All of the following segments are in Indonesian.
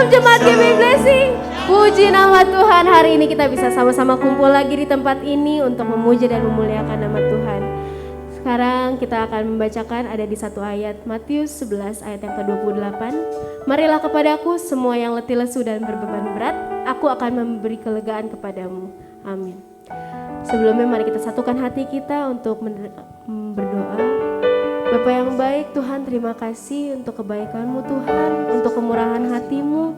jemaat GBI Blessing. Puji nama Tuhan, hari ini kita bisa sama-sama kumpul lagi di tempat ini untuk memuji dan memuliakan nama Tuhan. Sekarang kita akan membacakan ada di satu ayat Matius 11 ayat yang ke-28. Marilah kepadaku semua yang letih lesu dan berbeban berat, aku akan memberi kelegaan kepadamu. Amin. Sebelumnya mari kita satukan hati kita untuk berdoa. Bapa yang baik, Tuhan terima kasih untuk kebaikan-Mu Tuhan, untuk kemurahan hati-Mu.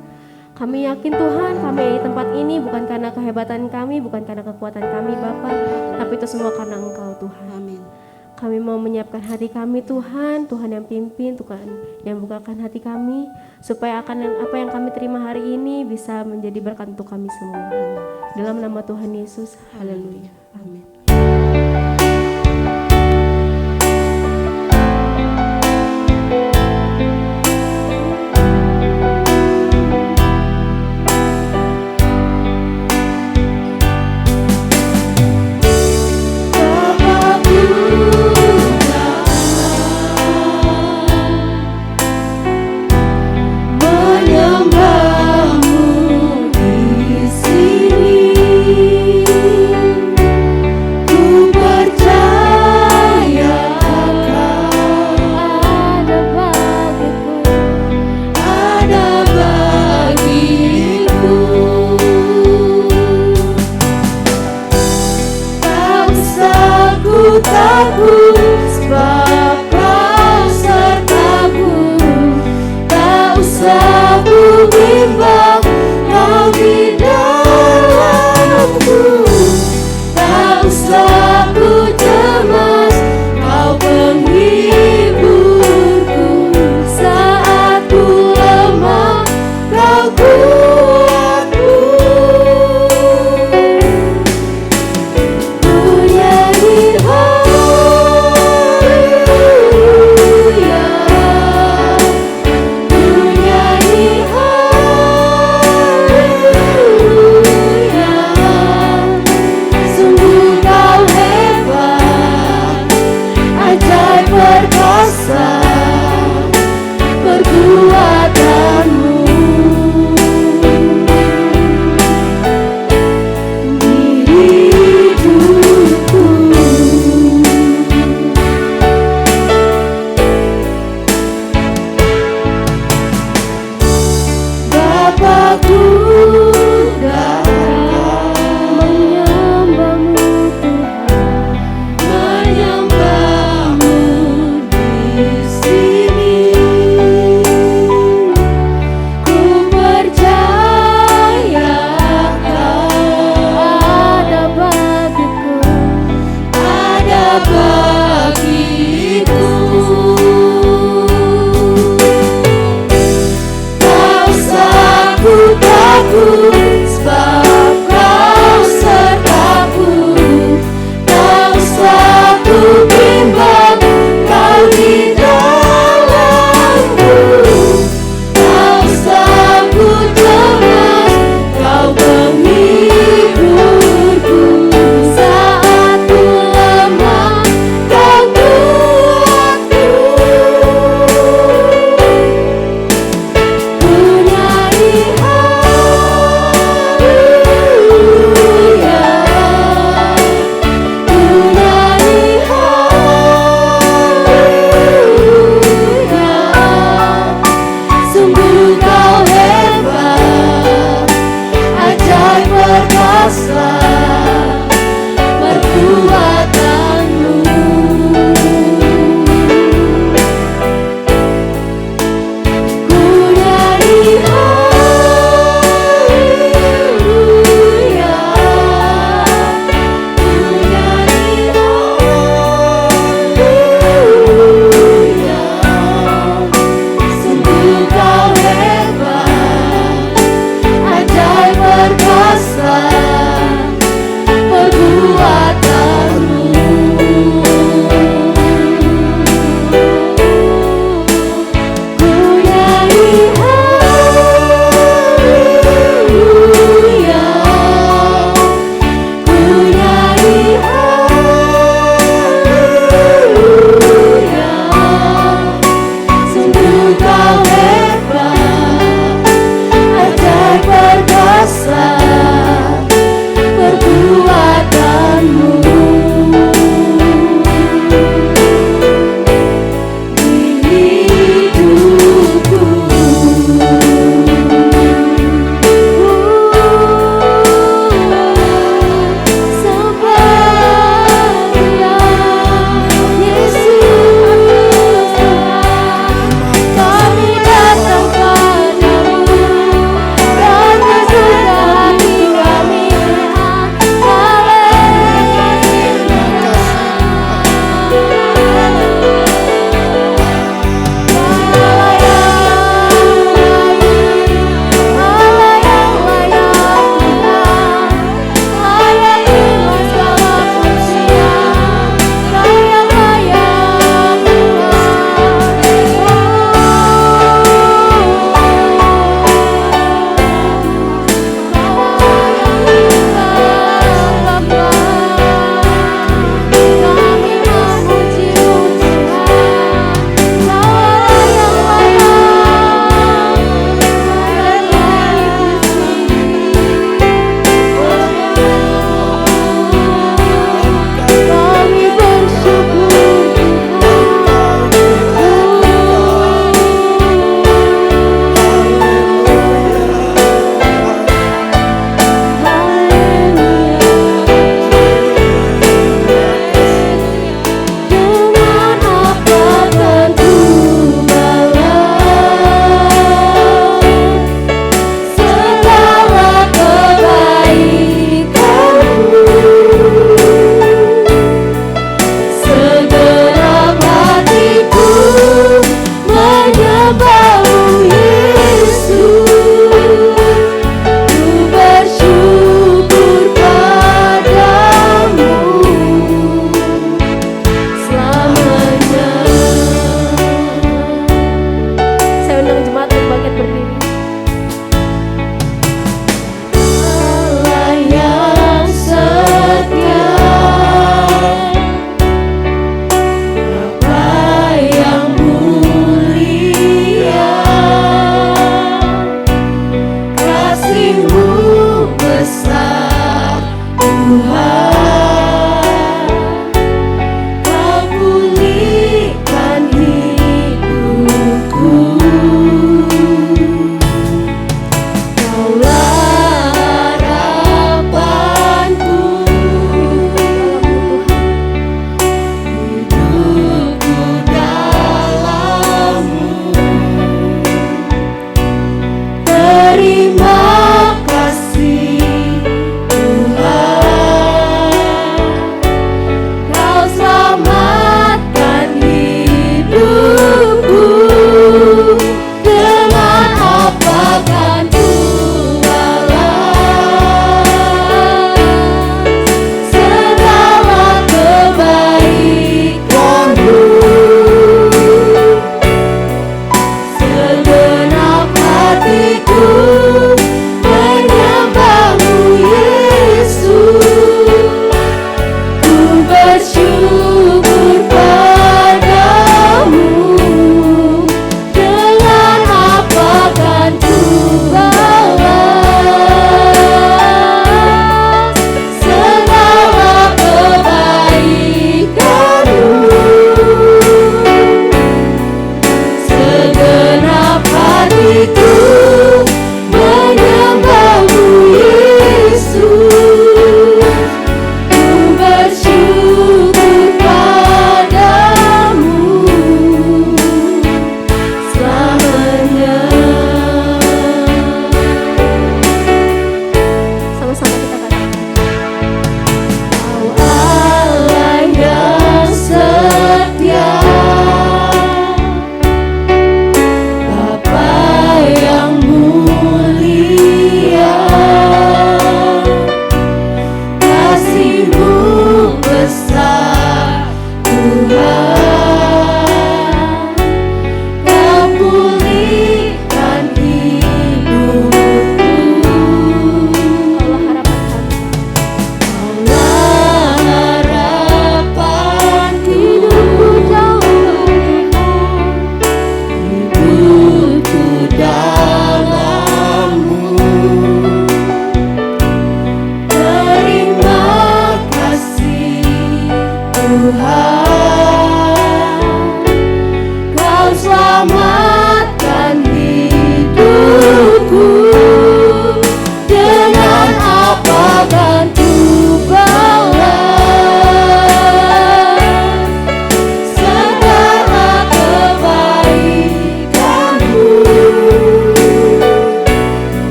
Kami yakin Tuhan, kami di tempat ini bukan karena kehebatan kami, bukan karena kekuatan kami Bapa, tapi itu semua karena Engkau Tuhan. Amin. Kami mau menyiapkan hati kami Tuhan, Tuhan yang pimpin, Tuhan yang bukakan hati kami, supaya akan apa yang kami terima hari ini bisa menjadi berkat untuk kami semua. Dalam nama Tuhan Yesus, haleluya. Amin.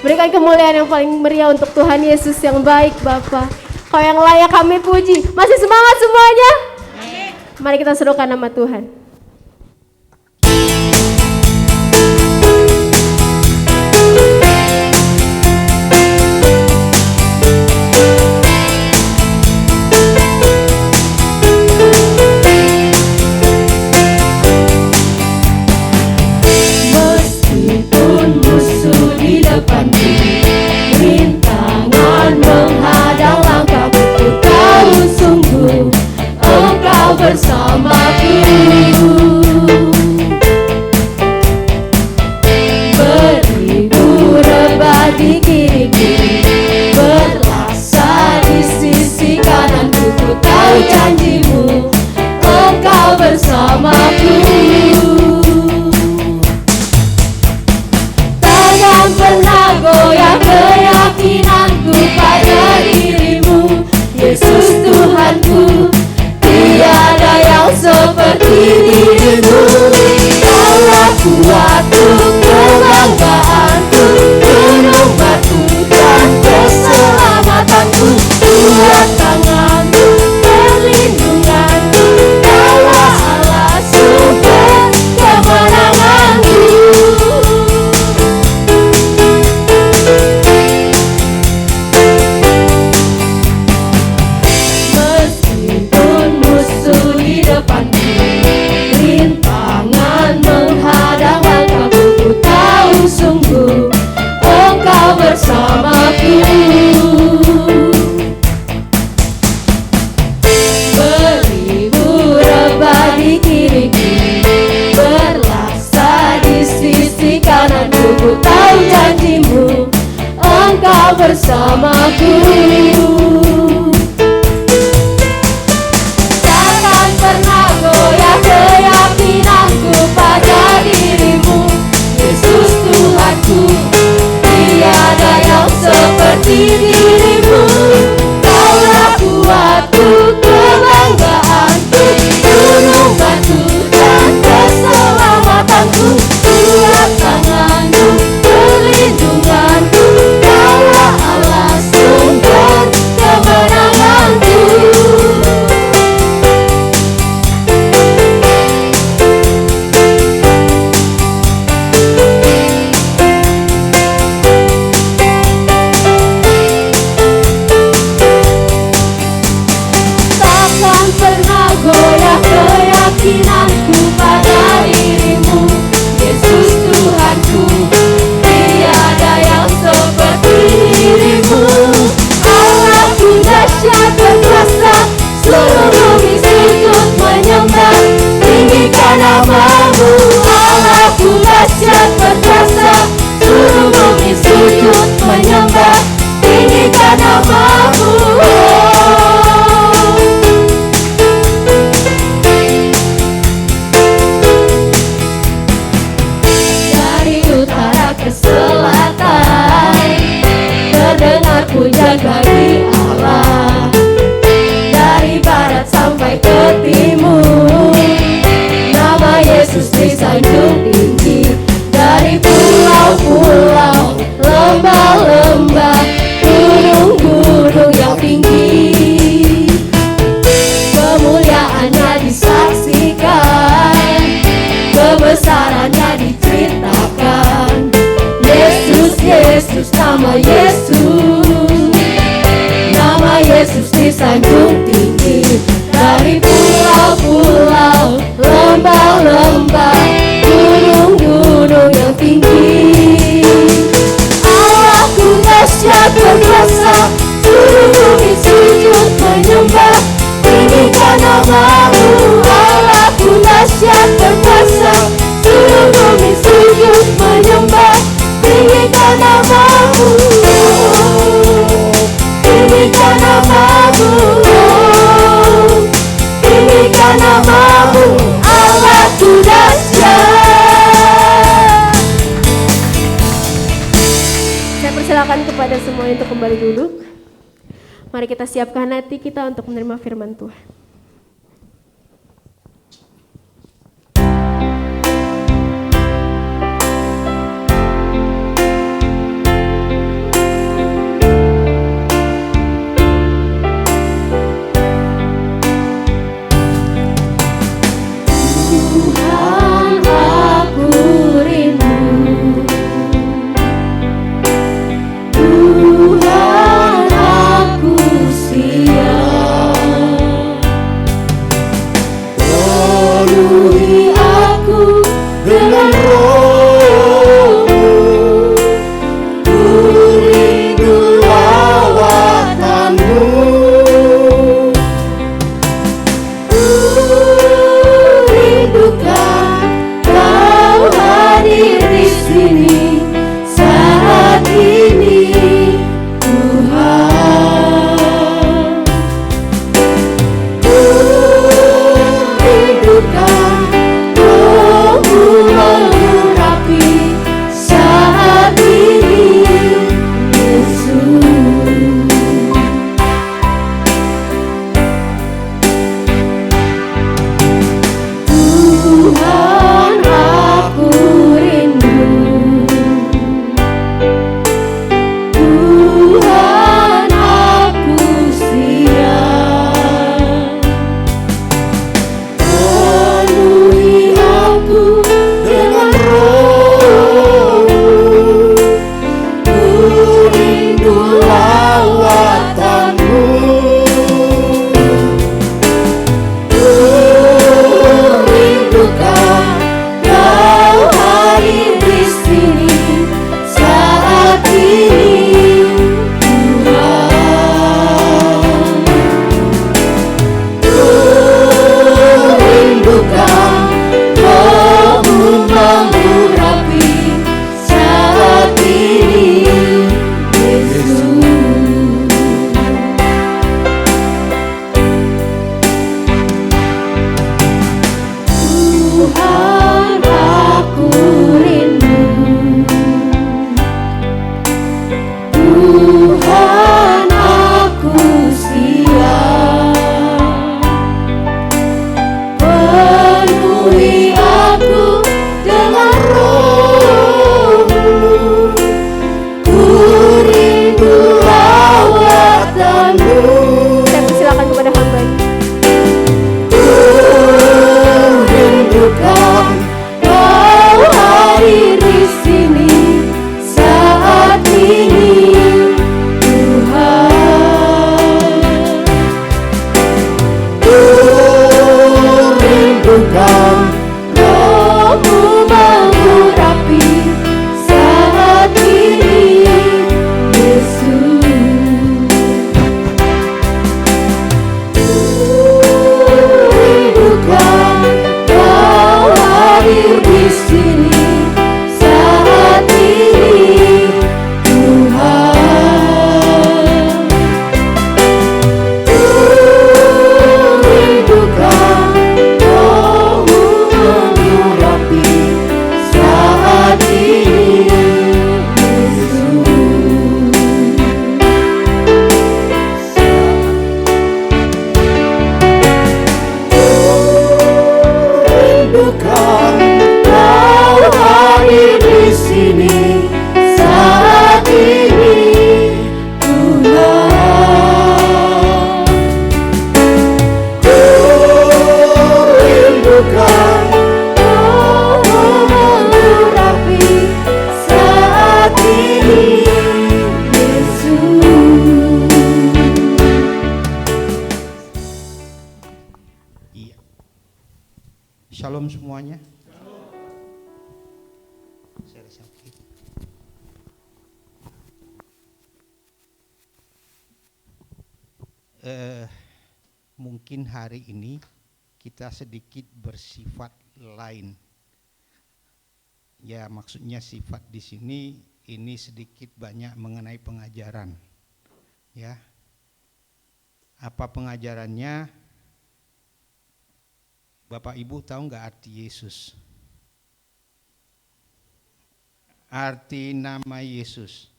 Berikan kemuliaan yang paling meriah untuk Tuhan Yesus yang baik, Bapa. Kau yang layak kami puji. Masih semangat semuanya? Mari kita serukan nama Tuhan. Rintangan menghadang langkahku, kau sungguh, Engkau bersamaku. bersamaku. Takkan pernah goyah keyakinanku pada dirimu, Yesus Tuhanku. Tiada yang seperti dirimu. Kaulah kuatku, kebanggaanku, gunung batu dan keselamatanku. Kuat tanganmu, perlindunganku, Kaulah Allah sumber kemenanganku. Takkan pernah goyah keyakinanku pada dirimu, Yesus Tuhanku. Tiada yang seperti dirimu. Allahku dahsyat berkuasa, seluruh bumi sujud menyembah, tinggikan namamu. Allahku dahsyat berkuasa, seluruh bumi sujud menyembah, tinggikan namamu. Dari utara ke selatan terdengar pujian bagi Allah. Dari barat sampai ke timur, nama Yesus disanjung tinggi. Dari pulau-pulau, lembah-lembah, gunung-gunung yang tinggi, kemuliaannya disaksikan, kebesarannya diceritakan. Yesus, Yesus, nama Yesus, nama Yesus disanjung tinggi. Dari pulau-pulau, lembah-lembah, gunung-gunung yang tinggi. Allahku dahsyat berkuasa, seluruh bumi sujud menyembah, tinggikan namamu. Allahku dahsyat berkuasa, seluruh bumi sujud menyembah, tinggikan namamu. Tinggikan namamu, tinggikan namamu. Allahku dahsyat. Saya persilakan kepada semuanya untuk kembali duduk. Mari kita siapkan hati kita untuk menerima firman Tuhan. Tuhan, aku rindu. Tuhan, aku siap. rindukan Kau hadir di sini saat ini, Tuhan. Ku rindukan Roh-Mu mengurapi saat ini, Yesus. Rindukan Kau hadir di sini saat ini, Tuhan. Rindukan Roh-Mu mengurapi saat ini, Yesus. Rindukan Kau hadir di sini saat ini, Tuhan. Ku rindukan Kau mengurapi saat ini, Yesus. Iya. Shalom semuanya. Saya rasa oke. Mungkin hari ini kita sedikit bersifat lain. Ya, maksudnya sifat di sini ini sedikit banyak mengenai pengajaran. Ya. Apa pengajarannya? Bapak Ibu tahu nggak arti Yesus? Arti nama Yesus.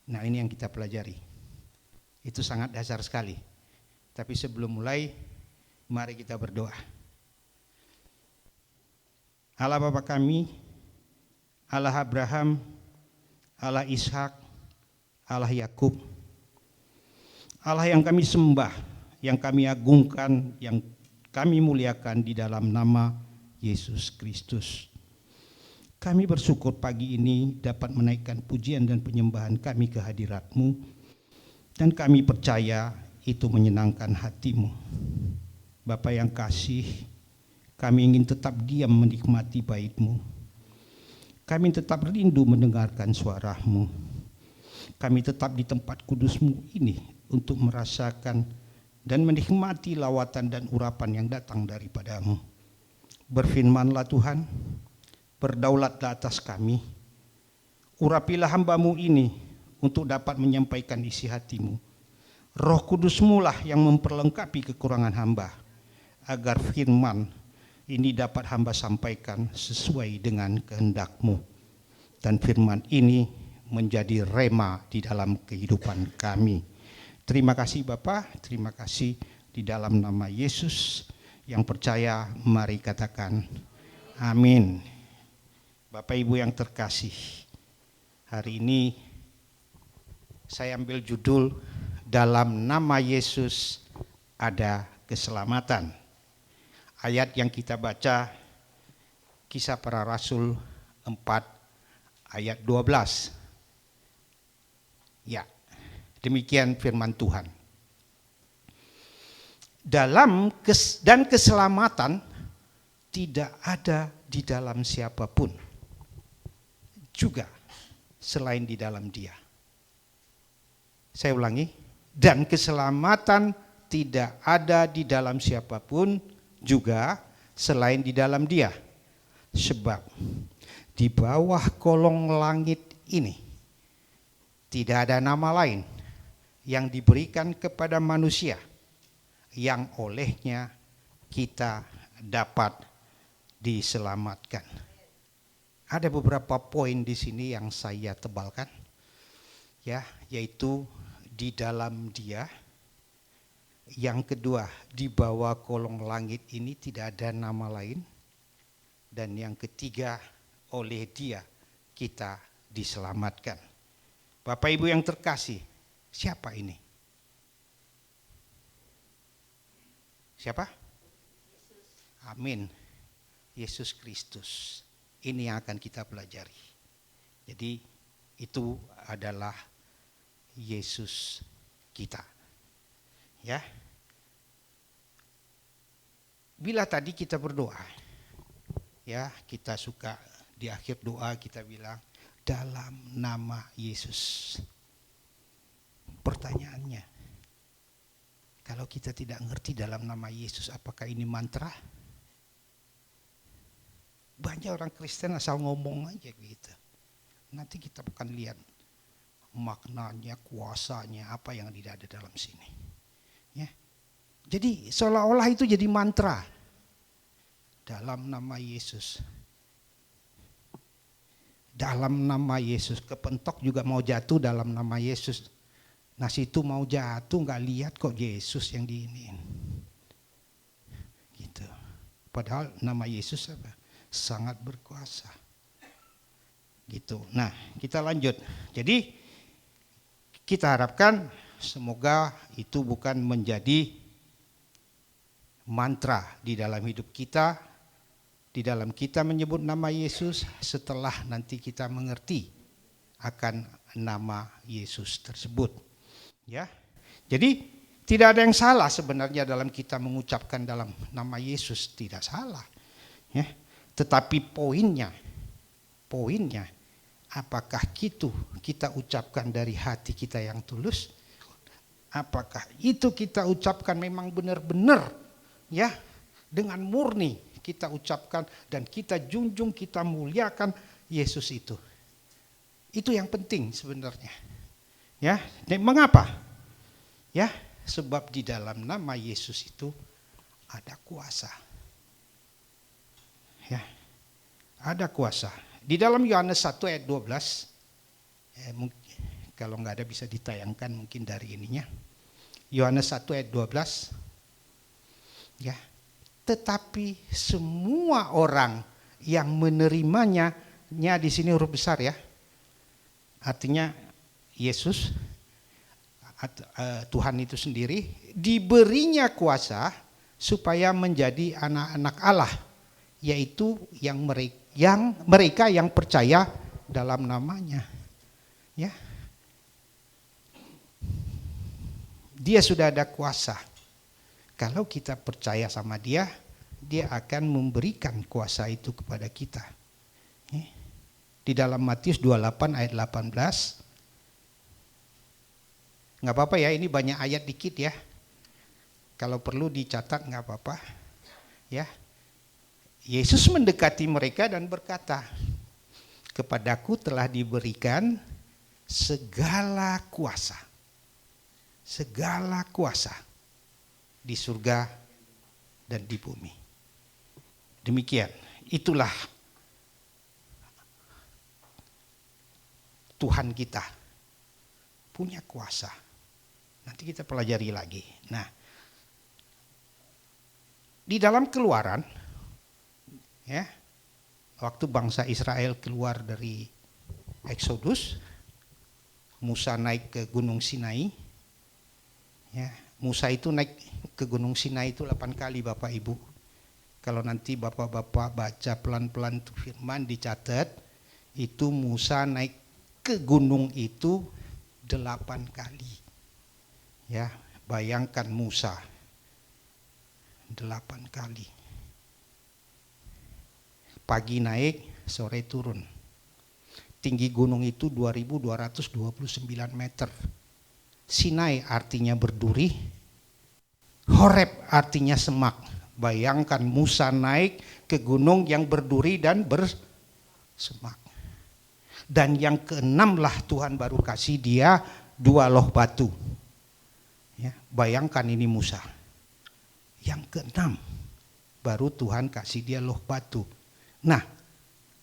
Nah, ini yang kita pelajari. Itu sangat dasar sekali. Tapi sebelum mulai, mari kita berdoa. Allah Bapa kami, Allah Abraham, Allah Ishak, Allah Yakub, Allah yang kami sembah, yang kami agungkan, yang kami muliakan di dalam nama Yesus Kristus. Kami bersyukur pagi ini dapat menaikkan pujian dan penyembahan kami ke hadirat-Mu, dan kami percaya itu menyenangkan hati-Mu. Bapa yang kasih, kami ingin tetap diam menikmati bait-Mu. Kami tetap rindu mendengarkan suara-Mu. Kami tetap di tempat kudus-Mu ini untuk merasakan dan menikmati lawatan dan urapan yang datang daripada-Mu. Berfirmanlah Tuhan, berdaulatlah atas kami. Urapilah hamba-Mu ini untuk dapat menyampaikan isi hati-Mu. Roh Kudus-Mu lah yang memperlengkapi kekurangan hamba, agar firman ini dapat hamba sampaikan sesuai dengan kehendak-Mu. Dan firman ini menjadi rema di dalam kehidupan kami. Terima kasih Bapa, terima kasih di dalam nama Yesus. Yang percaya mari katakan amin. Bapak Ibu yang terkasih, hari ini saya ambil judul dalam nama Yesus ada keselamatan. Ayat yang kita baca Kisah Para Rasul 4 ayat 12. Ya, demikian firman Tuhan. Dan keselamatan tidak ada di dalam siapapun, juga selain di dalam Dia. Saya ulangi, dan keselamatan tidak ada di dalam siapapun, juga selain di dalam Dia. Sebab di bawah kolong langit ini tidak ada nama lain yang diberikan kepada manusia yang olehnya kita dapat diselamatkan. Ada beberapa poin di sini yang saya tebalkan, ya, yaitu di dalam Dia. Yang kedua, di bawah kolong langit ini tidak ada nama lain. Dan yang ketiga, oleh Dia kita diselamatkan. Bapak Ibu yang terkasih, siapa ini? Siapa? Amin. Yesus Kristus. Ini yang akan kita pelajari. Jadi itu adalah Yesus kita. Ya. Bila tadi kita berdoa, ya, kita suka di akhir doa kita bilang dalam nama Yesus. Pertanyaannya, kalau kita tidak ngerti dalam nama Yesus, apakah ini mantra? Banyak orang Kristen asal ngomong aja gitu. Nanti kita akan lihat maknanya, kuasanya, apa yang tidak ada dalam sini. Ya. Jadi seolah-olah itu jadi mantra. Dalam nama Yesus. Dalam nama Yesus. Kepentok juga mau jatuh dalam nama Yesus. Nasi itu mau jatuh nggak lihat kok Yesus yang diiniin. Gitu. Padahal nama Yesus apa? Sangat berkuasa. Gitu. Nah, kita lanjut. Jadi kita harapkan semoga itu bukan menjadi mantra di dalam hidup kita, di dalam kita menyebut nama Yesus setelah nanti kita mengerti akan nama Yesus tersebut. Ya. Jadi tidak ada yang salah sebenarnya dalam kita mengucapkan dalam nama Yesus, tidak salah. Ya. Tetapi poinnya apakah itu kita ucapkan dari hati kita yang tulus? Apakah itu kita ucapkan memang benar-benar ya dengan murni kita ucapkan dan kita junjung, kita muliakan Yesus itu. Itu yang penting sebenarnya. Ya, dan mengapa? Ya, sebab di dalam nama Yesus itu ada kuasa. Ya. Ada kuasa. Di dalam Yohanes 1 ayat 12, kalau nggak ada bisa ditayangkan mungkin dari ininya. Yohanes 1 ayat 12. Ya. Tetapi semua orang yang menerimanya, di sini huruf besar ya. Artinya Yesus, Tuhan itu sendiri, diberinya kuasa supaya menjadi anak-anak Allah. Yaitu yang mereka yang percaya dalam namanya. Ya. Dia sudah ada kuasa. Kalau kita percaya sama dia, dia akan memberikan kuasa itu kepada kita. Di dalam Matius 28 ayat 18. Nggak apa-apa ya, ini banyak ayat dikit ya. Kalau perlu dicatat nggak apa-apa. Ya. Yesus mendekati mereka dan berkata, kepadaku telah diberikan segala kuasa. Segala kuasa. Di surga dan di bumi. Demikian, itulah Tuhan kita punya kuasa. Nanti kita pelajari lagi. Nah, di dalam Keluaran, ya, waktu bangsa Israel keluar dari Exodus, Musa naik ke Gunung Sinai. Ya, Musa itu naik ke Gunung Sinai itu 8 kali Bapak Ibu. Kalau nanti Bapak-Bapak baca pelan-pelan itu firman dicatat, itu Musa naik ke gunung itu 8 kali. Ya, bayangkan Musa 8 kali. Pagi naik, sore turun. Tinggi gunung itu 2229 meter. Sinai artinya berduri, Horeb artinya semak. Bayangkan Musa naik ke gunung yang berduri dan bersemak. Dan yang keenam lah Tuhan baru kasih dia 2 loh batu. Ya, bayangkan ini Musa. Yang keenam baru Tuhan kasih dia loh batu. Nah,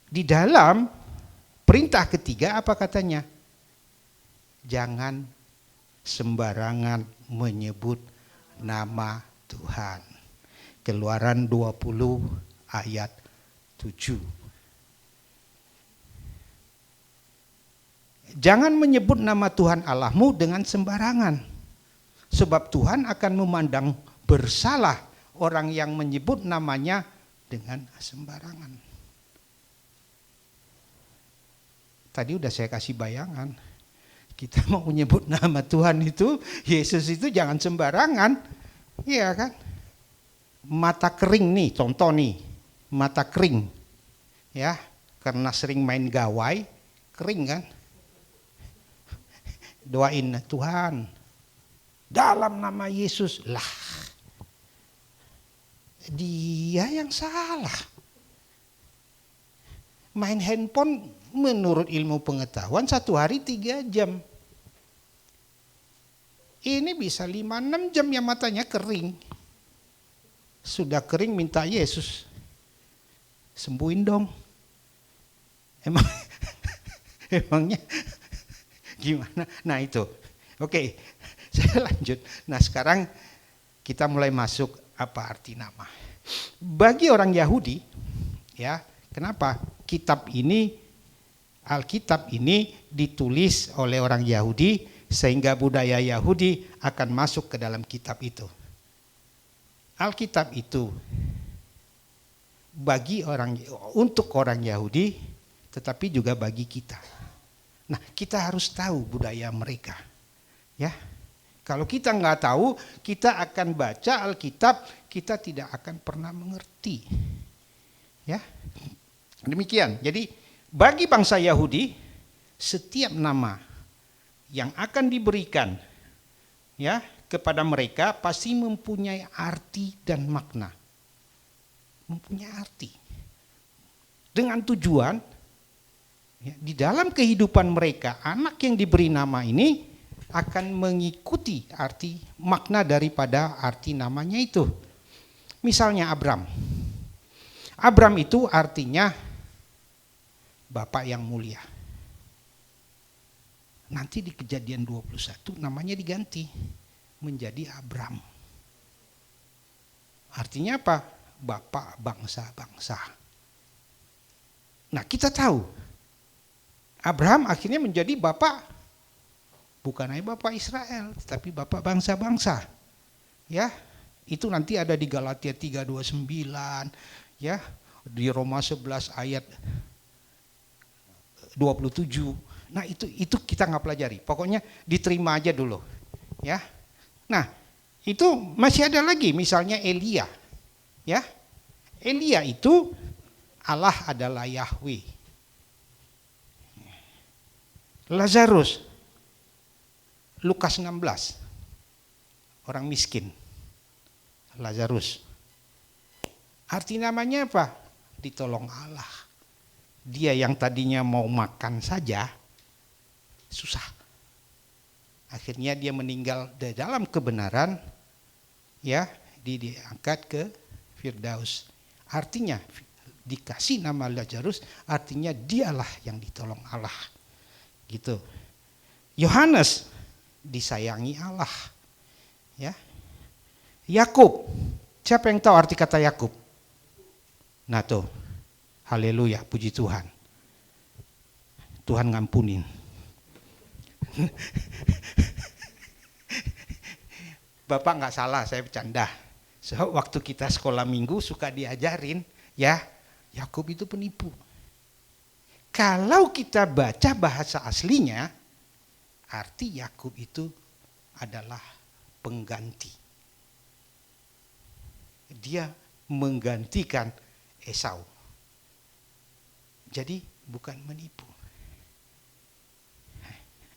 di dalam perintah ketiga apa katanya? Jangan sembarangan menyebut nama Tuhan. Keluaran 20 ayat 7. Jangan menyebut nama Tuhan Allahmu dengan sembarangan. Sebab Tuhan akan memandang bersalah orang yang menyebut namanya dengan sembarangan. Tadi udah saya kasih bayangan. Kita mau menyebut nama Tuhan itu, Yesus itu jangan sembarangan. Iya kan? Mata kering nih, contoh nih. Mata kering. Ya, karena sering main gawai, kering kan? Doain Tuhan. Dalam nama Yesus. Lah. Dia yang salah. Main handphone menurut ilmu pengetahuan 1 hari 3 jam. Ini bisa 5-6 jam ya matanya kering. Sudah kering minta Yesus. Sembuhin dong. Emangnya gimana? Nah itu. Oke, saya lanjut. Nah sekarang kita mulai masuk apa arti nama. Bagi orang Yahudi, ya, kenapa kitab ini, Alkitab ini ditulis oleh orang Yahudi sehingga budaya Yahudi akan masuk ke dalam kitab itu. Alkitab itu untuk orang Yahudi, tetapi juga bagi kita. Nah, kita harus tahu budaya mereka, ya. Kalau kita nggak tahu, kita akan baca Alkitab, kita tidak akan pernah mengerti. Ya, demikian. Jadi bagi bangsa Yahudi, setiap nama yang akan diberikan, ya, kepada mereka pasti mempunyai arti dan makna, mempunyai arti. Dengan tujuan, ya, di dalam kehidupan mereka, anak yang diberi nama ini akan mengikuti arti makna daripada arti namanya itu. Misalnya Abram. Abram itu artinya Bapak yang mulia. Nanti di Kejadian 21 namanya diganti menjadi Abram. Artinya apa? Bapak bangsa-bangsa. Nah, kita tahu Abraham akhirnya menjadi bapak, bukan hanya bapak Israel, tetapi bapak bangsa-bangsa. Ya, itu nanti ada di Galatia 3:29, ya, di Roma 11 ayat 27. Nah, itu kita nggak pelajari. Pokoknya diterima aja dulu, ya. Nah, itu masih ada lagi, misalnya Elia, ya. Elia itu Allah adalah Yahweh. Lazarus, Lukas 16, orang miskin, Lazarus. Arti namanya apa? Ditolong Allah. Dia yang tadinya mau makan saja, susah. Akhirnya dia meninggal di dalam kebenaran, ya, diangkat ke Firdaus. Artinya dikasih nama Lazarus, artinya dialah yang ditolong Allah. Gitu. Yohanes disayangi Allah. Ya. Yakub. Siapa yang tahu arti kata Yakub? Nah tuh. Haleluya, puji Tuhan. Tuhan ngampunin. Bapak nggak salah, saya bercanda. So, waktu kita sekolah minggu suka diajarin, ya, Yakub itu penipu. Kalau kita baca bahasa aslinya, arti Yakub itu adalah pengganti. Dia menggantikan Esau. Jadi bukan menipu.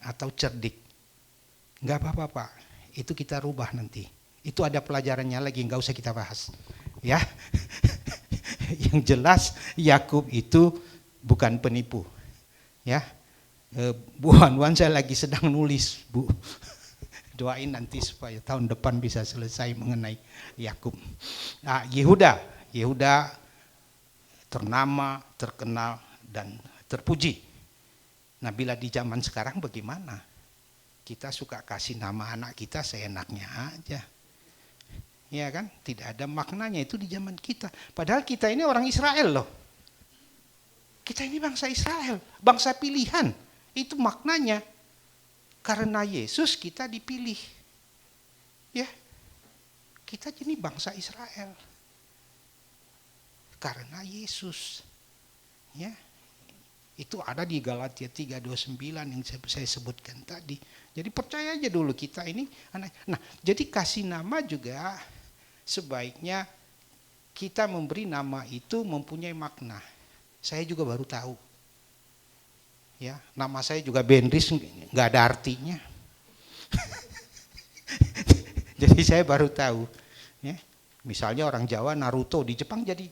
Atau cerdik. Enggak apa-apa, Pak. Itu kita rubah nanti. Itu ada pelajarannya lagi, enggak usah kita bahas. Ya. Yang jelas Yakub itu bukan penipu. Ya. Bu Wan saya lagi sedang nulis, Bu. Doain nanti supaya tahun depan bisa selesai mengenai Yakub. Nah, Yehuda ternama, terkenal dan terpuji. Nah, bila di zaman sekarang bagaimana? Kita suka kasih nama anak kita seenaknya aja. Ya kan? Tidak ada maknanya itu di zaman kita. Padahal kita ini orang Israel loh. Kita ini bangsa Israel, bangsa pilihan. Itu maknanya. Karena Yesus kita dipilih. Ya. Kita jadi bangsa Israel. Karena Yesus. Ya. Itu ada di Galatia 3:29 yang saya sebutkan tadi. Jadi percaya aja dulu kita ini anak. Nah, jadi kasih nama juga sebaiknya kita memberi nama itu mempunyai makna. Saya juga baru tahu. Ya, nama saya juga Bendris nggak ada artinya. Jadi saya baru tahu. Ya, misalnya orang Jawa Naruto di Jepang jadi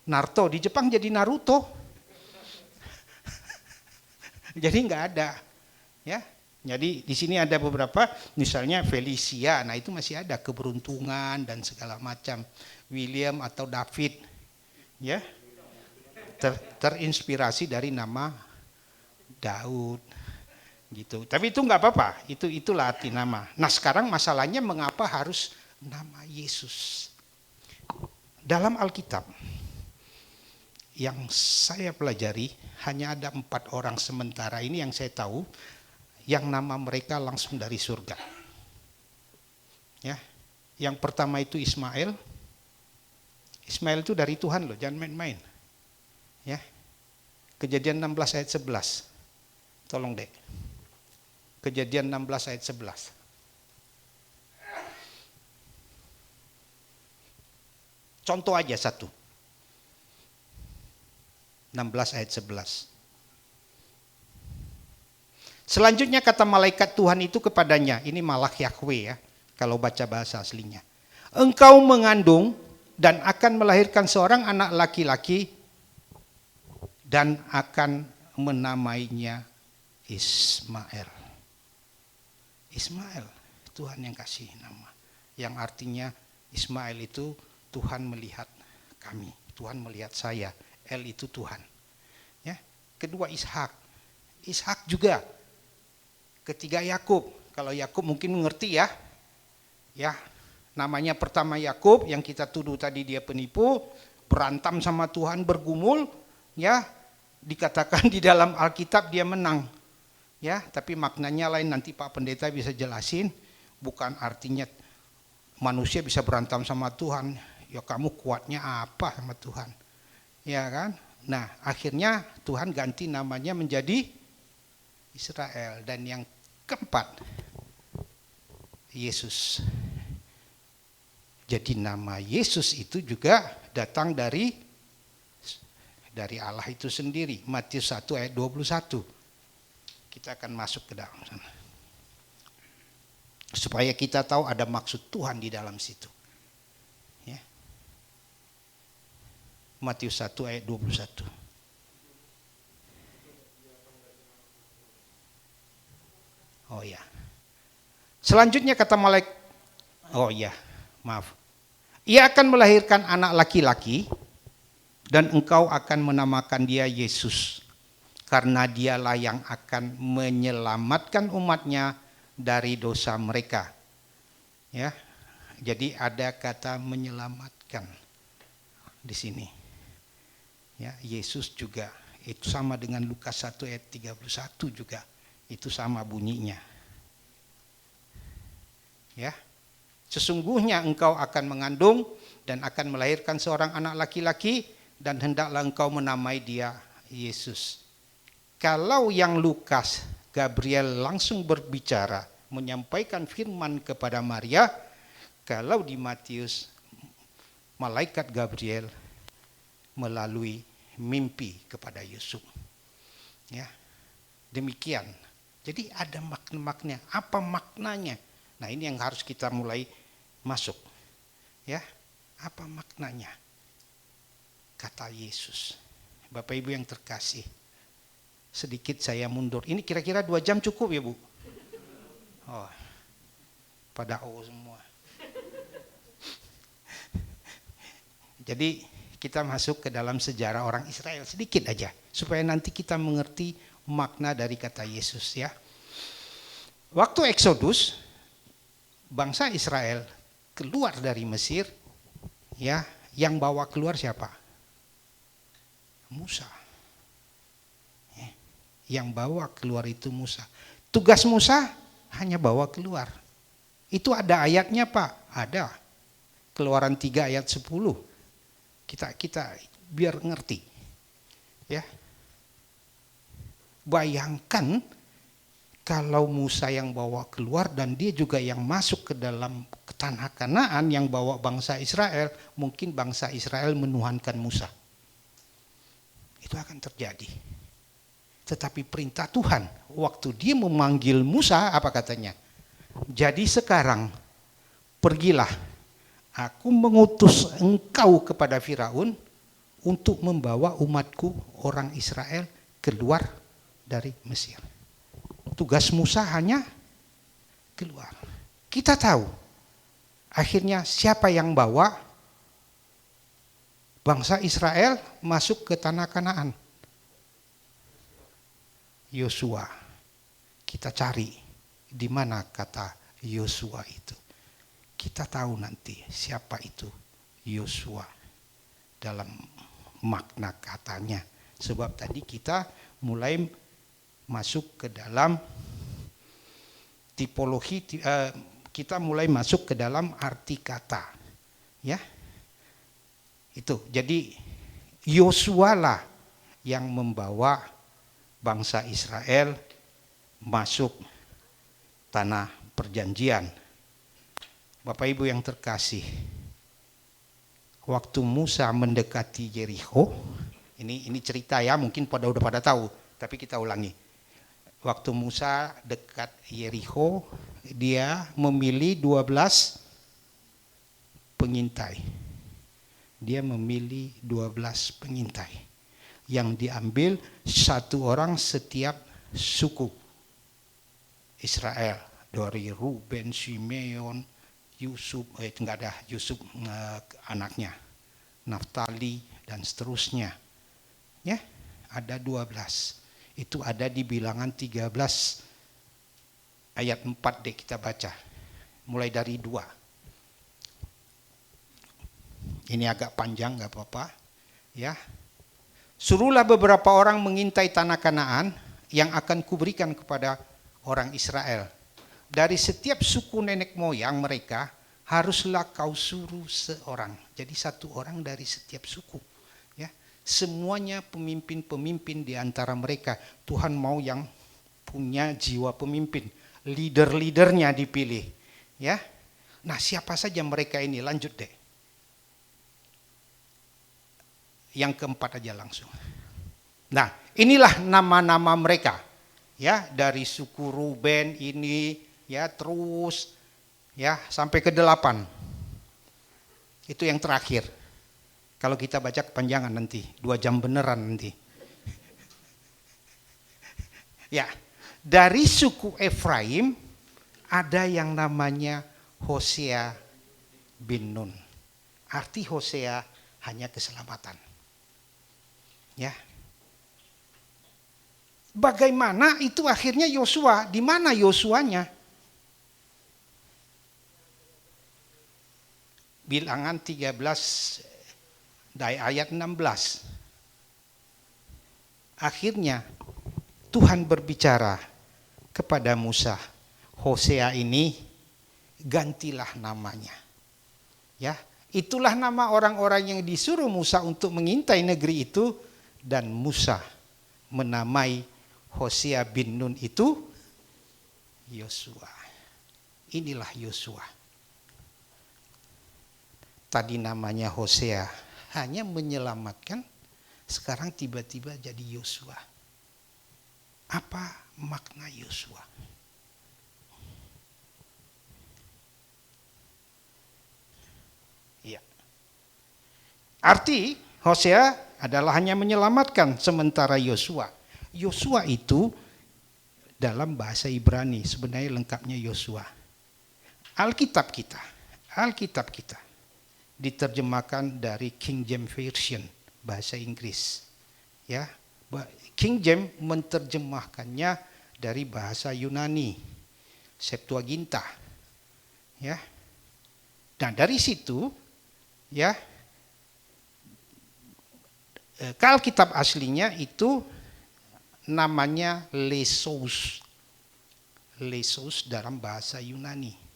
Naruto di Jepang jadi Naruto. Jadi nggak ada, ya. Jadi di sini ada beberapa, misalnya Felicia, nah itu masih ada keberuntungan dan segala macam. William atau David, ya, terinspirasi dari nama Daud, gitu. Tapi itu nggak apa-apa, itu Latin nama. Nah sekarang masalahnya mengapa harus nama Yesus? Dalam Alkitab yang saya pelajari hanya ada 4 orang sementara ini yang saya tahu yang nama mereka langsung dari surga. Ya, yang pertama itu Ismail. Ismail itu dari Tuhan loh, jangan main-main. Ya, Kejadian 16 ayat 11. Tolong dek. Kejadian 16 ayat 11. Contoh aja satu. 16 ayat 11. Selanjutnya kata malaikat Tuhan itu kepadanya, ini Malak Yahweh ya, kalau baca bahasa aslinya. Engkau mengandung dan akan melahirkan seorang anak laki-laki dan akan menamainya Ismail. Ismail, Tuhan yang kasih nama. Yang artinya Ismail itu Tuhan melihat kami, Tuhan melihat saya. El itu Tuhan. Ya. Kedua Ishak. Ishak juga. Ketiga Yakub. Kalau Yakub mungkin mengerti ya. Ya, namanya pertama Yakub yang kita tuduh tadi dia penipu, berantem sama Tuhan, bergumul, ya. Dikatakan di dalam Alkitab dia menang. Ya, tapi maknanya lain, nanti Pak Pendeta bisa jelasin. Bukan artinya manusia bisa berantem sama Tuhan. Ya kamu kuatnya apa sama Tuhan? Ya kan? Nah, akhirnya Tuhan ganti namanya menjadi Israel. Dan yang keempat, Yesus. Jadi nama Yesus itu juga datang dari Allah itu sendiri. Matius 1 ayat 21. Kita akan masuk ke dalam sana. Supaya kita tahu ada maksud Tuhan di dalam situ. Matius 1 ayat 21. Oh ya. Selanjutnya kata malaikat, oh ya, maaf. Ia akan melahirkan anak laki-laki dan engkau akan menamakan dia Yesus. Karena dialah yang akan menyelamatkan umatnya dari dosa mereka. Ya. Jadi ada kata menyelamatkan di sini. Ya, Yesus juga itu sama dengan Lukas 1 ayat 31 juga. Itu sama bunyinya. Ya. Sesungguhnya engkau akan mengandung dan akan melahirkan seorang anak laki-laki dan hendaklah engkau menamai dia Yesus. Kalau yang Lukas, Gabriel langsung berbicara, menyampaikan firman kepada Maria, kalau di Matius malaikat Gabriel melalui mimpi kepada Yusuf. Ya. Demikian. Jadi ada makna-makna. Apa maknanya? Nah, ini yang harus kita mulai masuk. Ya. Apa maknanya? Kata Yesus. Bapak Ibu yang terkasih. Sedikit saya mundur. Ini kira-kira 2 jam cukup ya, Bu? Oh. Pada semua. Jadi kita masuk ke dalam sejarah orang Israel sedikit aja supaya nanti kita mengerti makna dari kata Yesus ya. Waktu Eksodus bangsa Israel keluar dari Mesir ya, yang bawa keluar siapa? Musa. Yang bawa keluar itu Musa. Tugas Musa hanya bawa keluar. Itu ada ayatnya Pak? Ada. Keluaran 3 ayat 10. Kita biar ngerti. Ya. Bayangkan kalau Musa yang bawa keluar dan dia juga yang masuk ke dalam tanah Kanaan yang bawa bangsa Israel, mungkin bangsa Israel menuhankan Musa. Itu akan terjadi. Tetapi perintah Tuhan, waktu dia memanggil Musa, apa katanya? Jadi sekarang, pergilah, aku mengutus engkau kepada Firaun untuk membawa umatku orang Israel keluar dari Mesir. Tugas Musa hanya keluar. Kita tahu akhirnya siapa yang bawa bangsa Israel masuk ke tanah Kanaan? Yosua. Kita cari di mana kata Yosua itu. Kita tahu nanti siapa itu Yosua dalam makna katanya. Sebab tadi kita mulai masuk ke dalam tipologi, kita mulai masuk ke dalam arti kata, ya. Itu. Jadi Yosua lah yang membawa bangsa Israel masuk tanah perjanjian. Bapak Ibu yang terkasih, waktu Musa mendekati Yerikho, ini cerita ya, mungkin udah pada tahu, tapi kita ulangi. Waktu Musa dekat Yerikho, dia memilih 12 pengintai. Dia memilih 12 pengintai yang diambil satu orang setiap suku Israel, dari Ruben, Simeon, Yusuf, enggak ada Yusuf anaknya, Naftali dan seterusnya. Ya, ada 12. Itu ada di Bilangan 13 ayat 4 deh kita baca. Mulai dari 2. Ini agak panjang, enggak apa-apa. Ya. Suruhlah beberapa orang mengintai tanah Kanaan yang akan kuberikan kepada orang Israel. Dari setiap suku nenek moyang mereka haruslah kau suruh seorang. Jadi satu orang dari setiap suku. Ya. Semuanya pemimpin-pemimpin di antara mereka. Tuhan mau yang punya jiwa pemimpin. Leader-leadernya dipilih. Ya. Nah, siapa saja mereka ini? Lanjut deh. Yang keempat aja langsung. Nah, inilah nama-nama mereka. Ya, dari suku Ruben ini, ya, terus ya sampai ke 8. Itu yang terakhir. Kalau kita baca kepanjangan nanti, 2 jam beneran nanti. Ya, dari suku Efraim ada yang namanya Hosea bin Nun. Arti Hosea hanya keselamatan. Ya. Bagaimana itu akhirnya Yosua? Di mana Yosuanya? Bilangan 13 dari ayat 16. Akhirnya Tuhan berbicara kepada Musa, Hosea ini gantilah namanya. Ya, itulah nama orang-orang yang disuruh Musa untuk mengintai negeri itu, dan Musa menamai Hosea bin Nun itu Yosua. Inilah Yosua. Tadi namanya Hosea, hanya menyelamatkan, sekarang tiba-tiba jadi Yosua. Apa makna Yosua? Iya. Arti Hosea adalah hanya menyelamatkan, sementara Yosua itu dalam bahasa Ibrani sebenarnya lengkapnya Yosua. Alkitab kita diterjemahkan dari King James Version, bahasa Inggris. Ya, King James menerjemahkannya dari bahasa Yunani, Septuaginta. Ya. Dan dari situ, ya, Alkitab aslinya itu namanya Lesos. Lesos dalam bahasa Yunani.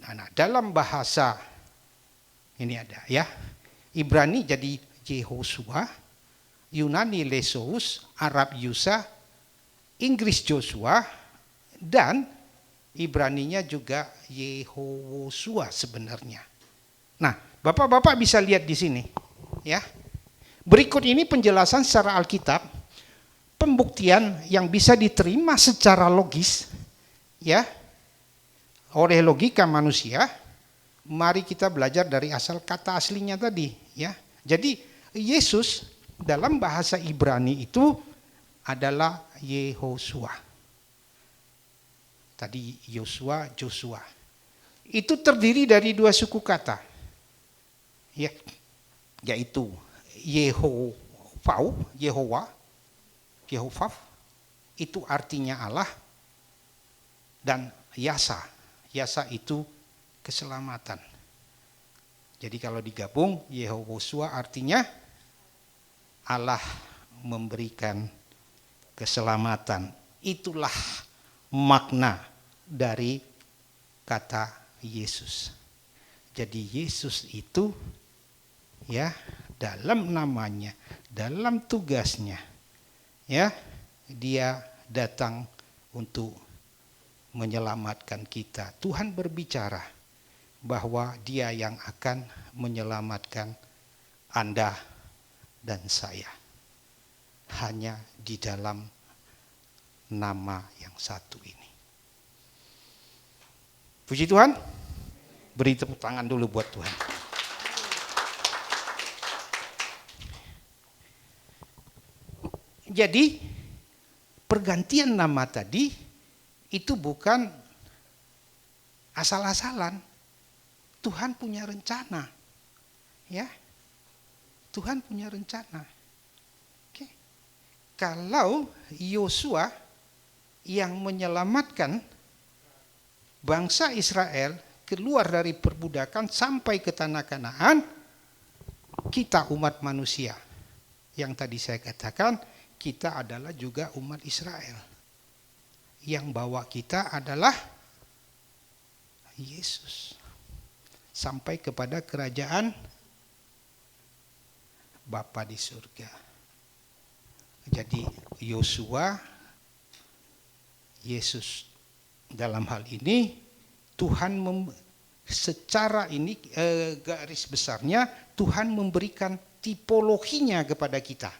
Nah, dalam bahasa Ini ada ya. Ibrani jadi Yehosua, Yunani Lesos, Arab Yusa, Inggris Joshua, dan Ibraninya juga Yehosua sebenarnya. Nah, Bapak-bapak bisa lihat di sini ya. Berikut ini penjelasan secara Alkitab, pembuktian yang bisa diterima secara logis ya oleh logika manusia. Mari kita belajar dari asal kata aslinya tadi ya. Jadi Yesus dalam bahasa Ibrani itu adalah Yehosua. Tadi Yosua, Joshua. Itu terdiri dari dua suku kata. Ya, yaitu Yehovah itu artinya Allah, dan Yasa itu keselamatan. Jadi kalau digabung Yehosua artinya Allah memberikan keselamatan. Itulah makna dari kata Yesus. Jadi Yesus itu ya dalam namanya, dalam tugasnya ya, dia datang untuk menyelamatkan kita. Tuhan berbicara bahwa dia yang akan menyelamatkan Anda dan saya. Hanya di dalam nama yang satu ini. Puji Tuhan. Beri tepuk tangan dulu buat Tuhan. Jadi pergantian nama tadi itu bukan asal-asalan. Tuhan punya rencana. Ya. Tuhan punya rencana. Oke. Kalau Yosua yang menyelamatkan bangsa Israel keluar dari perbudakan sampai ke tanah Kanaan, kita umat manusia yang tadi saya katakan, kita adalah juga umat Israel. Yang bawa kita adalah Yesus. Sampai kepada kerajaan Bapa di surga. Jadi Yosua, Yesus dalam hal ini Tuhan secara ini garis besarnya Tuhan memberikan tipologinya kepada kita.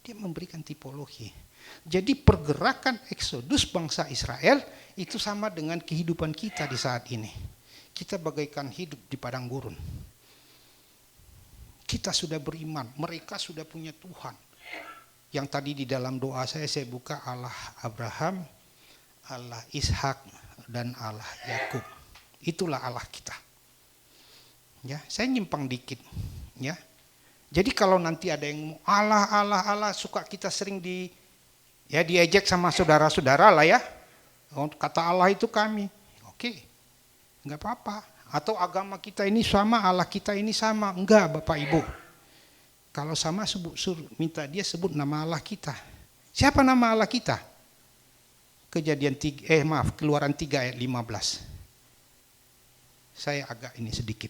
Dia memberikan tipologi. Jadi pergerakan eksodus bangsa Israel itu sama dengan kehidupan kita di saat ini. Kita bagaikan hidup di padang gurun. Kita sudah beriman, mereka sudah punya Tuhan. Yang tadi di dalam doa saya buka Allah Abraham, Allah Ishak, dan Allah Yakub. Itulah Allah kita. Ya, saya nyimpang dikit. Ya, jadi kalau nanti ada yang Allah suka kita sering diejek sama saudara-saudara lah ya. Kata Allah itu kami. Oke, nggak apa-apa. Atau agama kita ini sama, Allah kita ini sama. Enggak, Bapak Ibu. Kalau sama minta dia sebut nama Allah kita. Siapa nama Allah kita? Keluaran 3 ayat 15. Saya agak ini sedikit.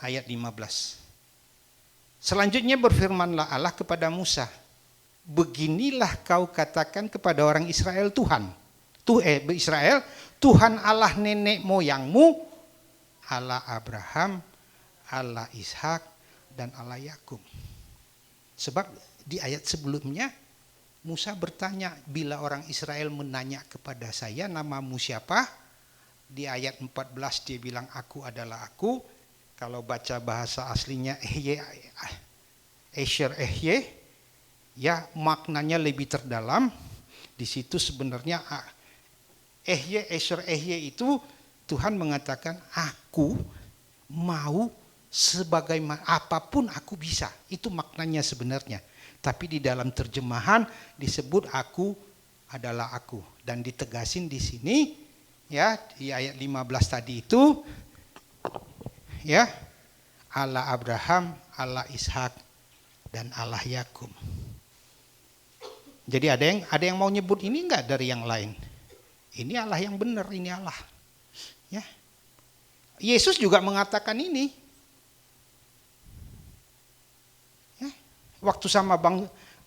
Ayat 15. Selanjutnya berfirmanlah Allah kepada Musa, beginilah kau katakan kepada orang Israel Israel, Tuhan Allah nenek moyangmu, Allah Abraham, Allah Ishak, dan Allah Yakub. Sebab di ayat sebelumnya Musa bertanya, bila orang Israel menanya kepada saya namamu siapa? Di ayat 14 dia bilang aku adalah aku. Kalau baca bahasa aslinya Esher Ehye, ya maknanya lebih terdalam. Di situ sebenarnya Esher Ehye itu Tuhan mengatakan aku mau sebagaimana apapun aku bisa. Itu maknanya sebenarnya. Tapi di dalam terjemahan disebut aku adalah aku, dan ditegasin di sini ya di ayat 15 tadi itu ya, Allah Abraham, Allah Ishak, dan Allah Yakub. Jadi ada yang mau nyebut ini enggak dari yang lain. Ini Allah yang benar, ini Allah. Ya. Yesus juga mengatakan ini. Ya. Waktu sama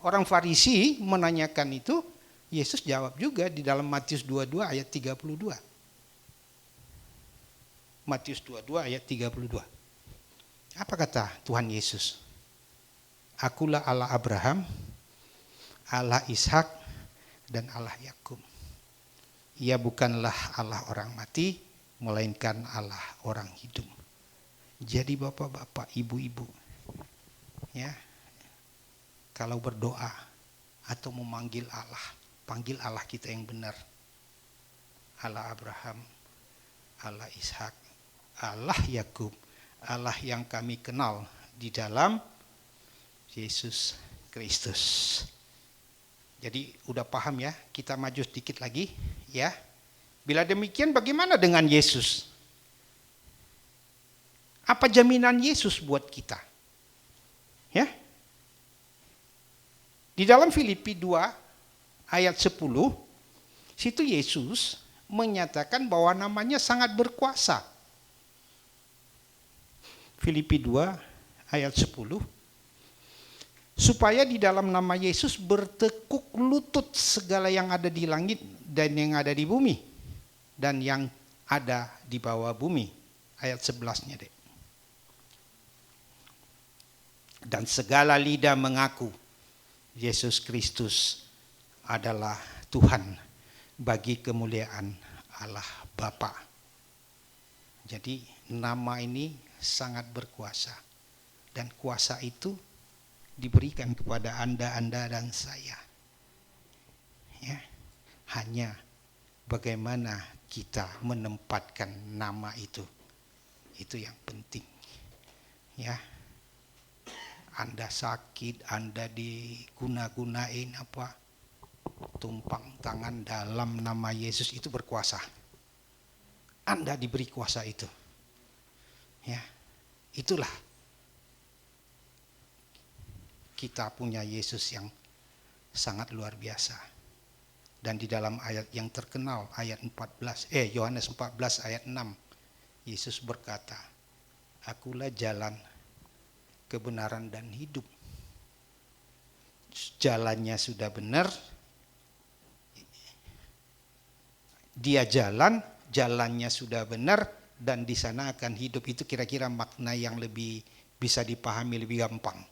orang Farisi menanyakan itu, Yesus jawab juga di dalam Matius 22 ayat 32. Matius 22 ayat 32. Apa kata Tuhan Yesus? Akulah Allah Abraham, Allah Ishak, dan Allah Yakub. Ia bukanlah Allah orang mati, melainkan Allah orang hidup. Jadi bapak-bapak, ibu-ibu, ya, kalau berdoa atau memanggil Allah, panggil Allah kita yang benar. Allah Abraham, Allah Ishak, Allah Yakub, Allah yang kami kenal di dalam Yesus Kristus. Jadi udah paham ya, kita maju sedikit lagi ya. Bila demikian bagaimana dengan Yesus? Apa jaminan Yesus buat kita? Ya. Di dalam Filipi 2 ayat 10, situ Yesus menyatakan bahwa namanya sangat berkuasa. Filipi 2 ayat 10, supaya di dalam nama Yesus bertekuk lutut segala yang ada di langit dan yang ada di bumi dan yang ada di bawah bumi. Ayat 11-nya deh. Dan segala lidah mengaku Yesus Kristus adalah Tuhan bagi kemuliaan Allah Bapa. Jadi nama ini sangat berkuasa, dan kuasa itu diberikan kepada Anda dan saya. Ya, hanya bagaimana kita menempatkan nama itu yang penting. Ya, Anda sakit, Anda diguna-gunain apa, tumpang tangan dalam nama Yesus itu berkuasa. Anda diberi kuasa itu. Ya, itulah kita punya Yesus yang sangat luar biasa. Dan di dalam ayat yang terkenal, ayat 14, Yohanes 14 ayat 6, Yesus berkata, Akulah jalan, kebenaran dan hidup. Jalannya sudah benar, dia jalan, jalannya sudah benar, dan di sana akan hidup. Itu kira-kira makna yang lebih bisa dipahami lebih gampang.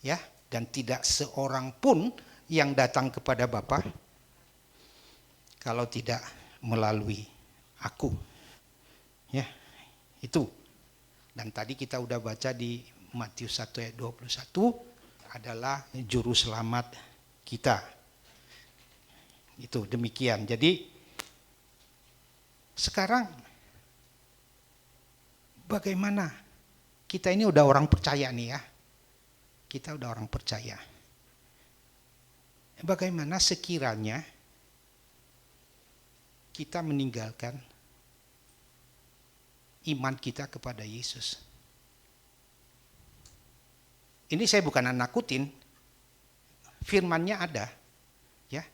Ya, dan tidak seorang pun yang datang kepada Bapa kalau tidak melalui aku. Ya, itu. Dan tadi kita udah baca di Matius 1 ayat 21 adalah juru selamat kita. Itu demikian. Jadi sekarang bagaimana? Kita ini udah orang percaya nih ya. Kita udah orang percaya. Bagaimana sekiranya kita meninggalkan iman kita kepada Yesus? Ini saya bukan nakutin. Firman-Nya ada. Ya.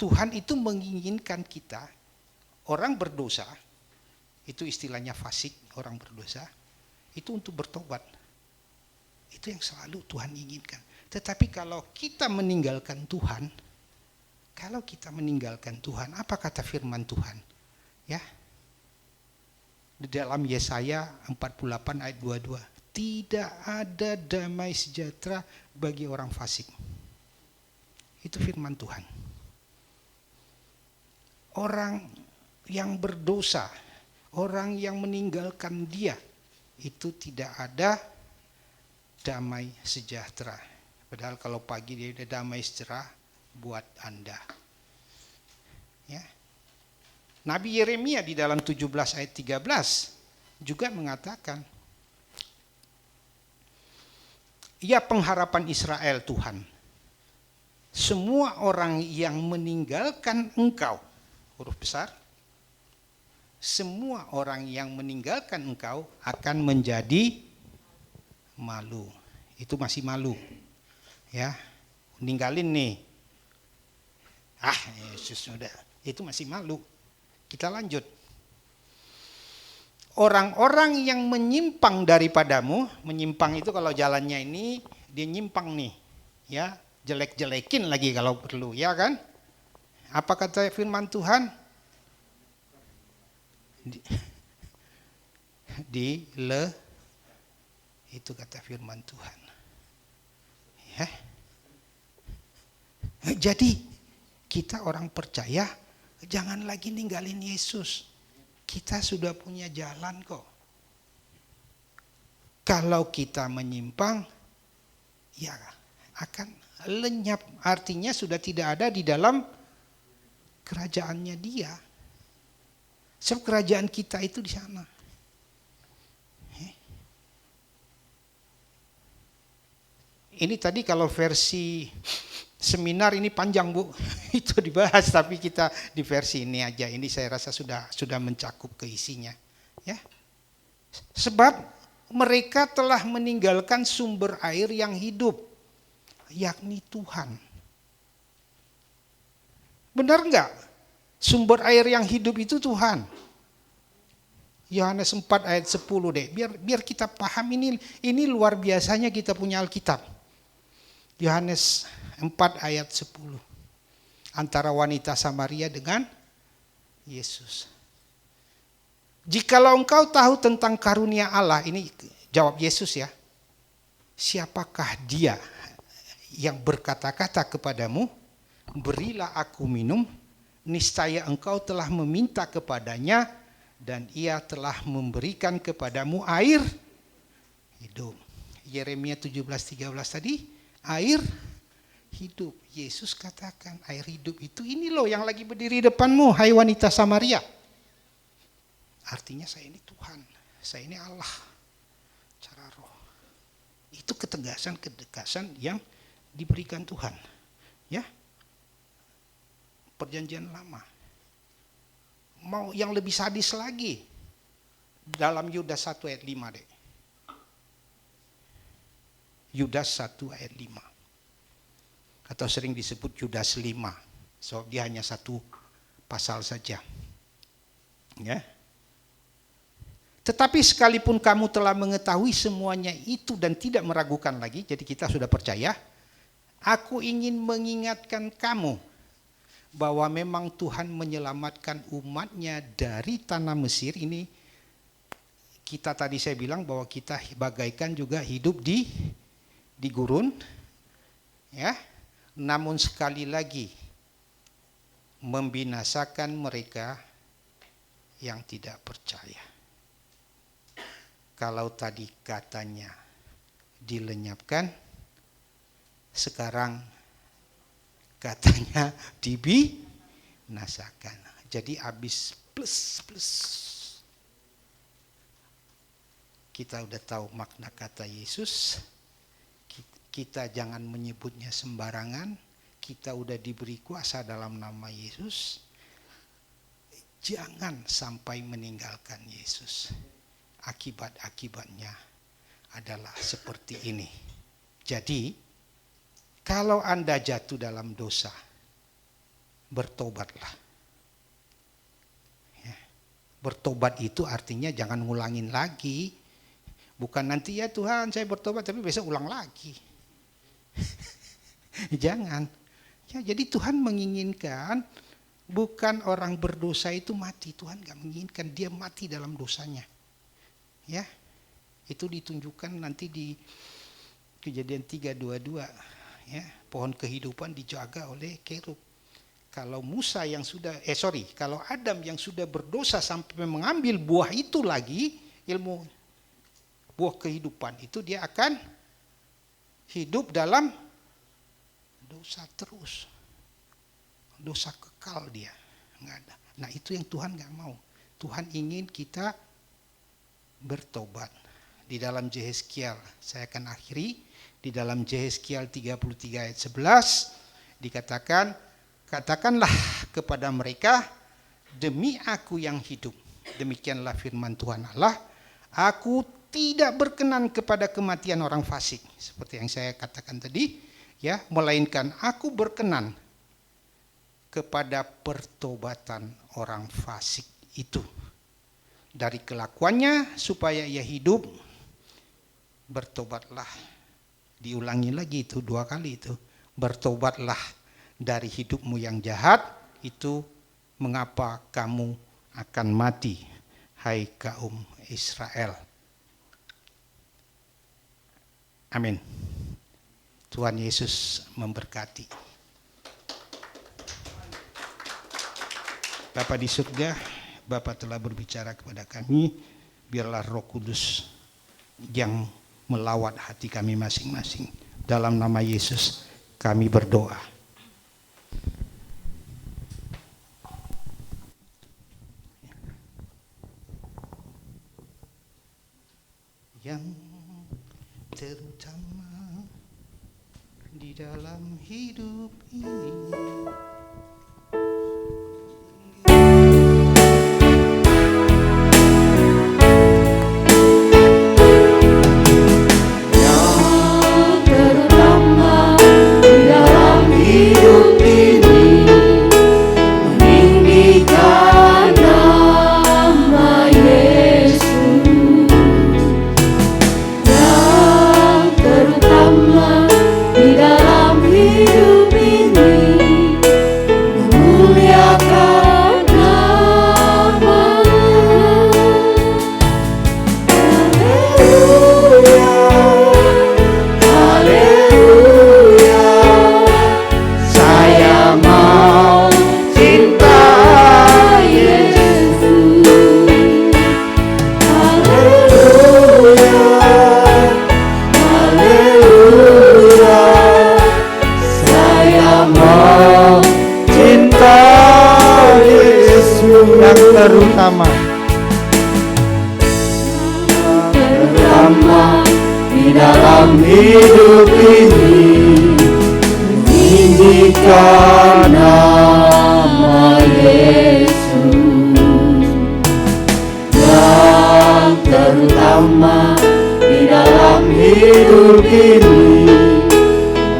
Tuhan itu menginginkan kita, orang berdosa, itu istilahnya fasik, orang berdosa, itu untuk bertobat. Itu yang selalu Tuhan inginkan. Tetapi kalau kita meninggalkan Tuhan, apa kata firman Tuhan? Ya. Di dalam Yesaya 48 ayat 22, tidak ada damai sejahtera bagi orang fasik. Itu firman Tuhan. Orang yang berdosa, orang yang meninggalkan Dia, itu tidak ada damai sejahtera. Padahal kalau pagi dia ada damai sejahtera buat Anda. Ya. Nabi Yeremia di dalam 17 ayat 13 juga mengatakan, ia pengharapan Israel Tuhan. Semua orang yang meninggalkan Engkau, huruf besar, semua orang yang meninggalkan Engkau akan menjadi malu. Itu masih malu. Ya, ninggalin nih Yesus sudah, itu masih malu. Kita lanjut. Orang-orang yang menyimpang daripadamu, menyimpang itu kalau jalannya ini dia nyimpang nih, ya, jelek-jelekin lagi kalau perlu, ya kan? Apa kata firman Tuhan? Itu kata firman Tuhan. Ya. Jadi kita orang percaya jangan lagi ninggalin Yesus. Kita sudah punya jalan kok. Kalau kita menyimpang, ya akan lenyap. Artinya sudah tidak ada di dalam kerajaannya Dia. Sebab kerajaan kita itu di sana. Ini tadi kalau versi seminar ini panjang Bu, itu dibahas, tapi kita di versi ini aja. Ini saya rasa sudah mencakup keisinya, ya. Sebab mereka telah meninggalkan sumber air yang hidup, yakni Tuhan. Benar enggak? Sumber air yang hidup itu Tuhan. Yohanes 4 ayat 10 deh. Biar kita paham ini luar biasanya kita punya Alkitab. Yohanes 4 ayat 10. Antara wanita Samaria dengan Yesus. Jikalau engkau tahu tentang karunia Allah, ini jawab Yesus ya. Siapakah Dia yang berkata-kata kepadamu, berilah aku minum, niscaya engkau telah meminta kepadanya dan Ia telah memberikan kepadamu air hidup. Yeremia 17:13 tadi, air hidup. Yesus katakan air hidup itu ini loh yang lagi berdiri depanmu, hai wanita Samaria. Artinya saya ini Tuhan, saya ini Allah cara roh. Itu ketegasan yang diberikan Tuhan, ya. Perjanjian lama. Mau yang lebih sadis lagi, dalam Yudas 1 ayat 5 deh. Yudas 1 ayat 5. Atau sering disebut Yudas 5. So dia hanya satu pasal saja. Ya. Tetapi sekalipun kamu telah mengetahui semuanya itu dan tidak meragukan lagi, jadi kita sudah percaya, aku ingin mengingatkan kamu bahwa memang Tuhan menyelamatkan umatnya dari tanah Mesir. Ini kita tadi saya bilang bahwa kita bagaikan juga hidup di gurun, ya. Namun sekali lagi membinasakan mereka yang tidak percaya. Kalau tadi katanya dilenyapkan, sekarang katanya dibinasakan. Jadi habis plus. Kita udah tahu makna kata Yesus. Kita jangan menyebutnya sembarangan. Kita udah diberi kuasa dalam nama Yesus. Jangan sampai meninggalkan Yesus. Akibat-akibatnya adalah seperti ini. Jadi, kalau Anda jatuh dalam dosa, bertobatlah. Ya. Bertobat itu artinya jangan ngulangin lagi. Bukan nanti ya Tuhan saya bertobat tapi besok ulang lagi. Jangan. Ya, jadi Tuhan menginginkan bukan orang berdosa itu mati. Tuhan gak menginginkan dia mati dalam dosanya. Ya, itu ditunjukkan nanti di Kejadian 3:22. Ya, pohon kehidupan dijaga oleh kerub. Kalau kalau Adam yang sudah berdosa sampai mengambil buah itu lagi, ilmu buah kehidupan itu, dia akan hidup dalam dosa terus. Dosa kekal dia. Nggak ada. Nah itu yang Tuhan nggak mau. Tuhan ingin kita bertobat. Di dalam Yehezkiel, saya akan akhiri, di dalam Yehezkiel 33 ayat 11 dikatakan, katakanlah kepada mereka, demi aku yang hidup, demikianlah firman Tuhan Allah, aku tidak berkenan kepada kematian orang fasik, seperti yang saya katakan tadi, ya, melainkan aku berkenan kepada pertobatan orang fasik itu. Dari kelakuannya supaya ia hidup, bertobatlah. Diulangi lagi itu 2 kali itu. Bertobatlah dari hidupmu yang jahat itu, mengapa kamu akan mati, hai kaum Israel. Amin. Tuhan Yesus memberkati. Bapa di surga, Bapa telah berbicara kepada kami, biarlah Roh Kudus yang melawat hati kami masing-masing. Dalam nama Yesus kami berdoa. Yang terutama di dalam hidup ini, terutama di dalam hidup ini, meninggikan nama Yesus. Yang terutama di dalam hidup ini,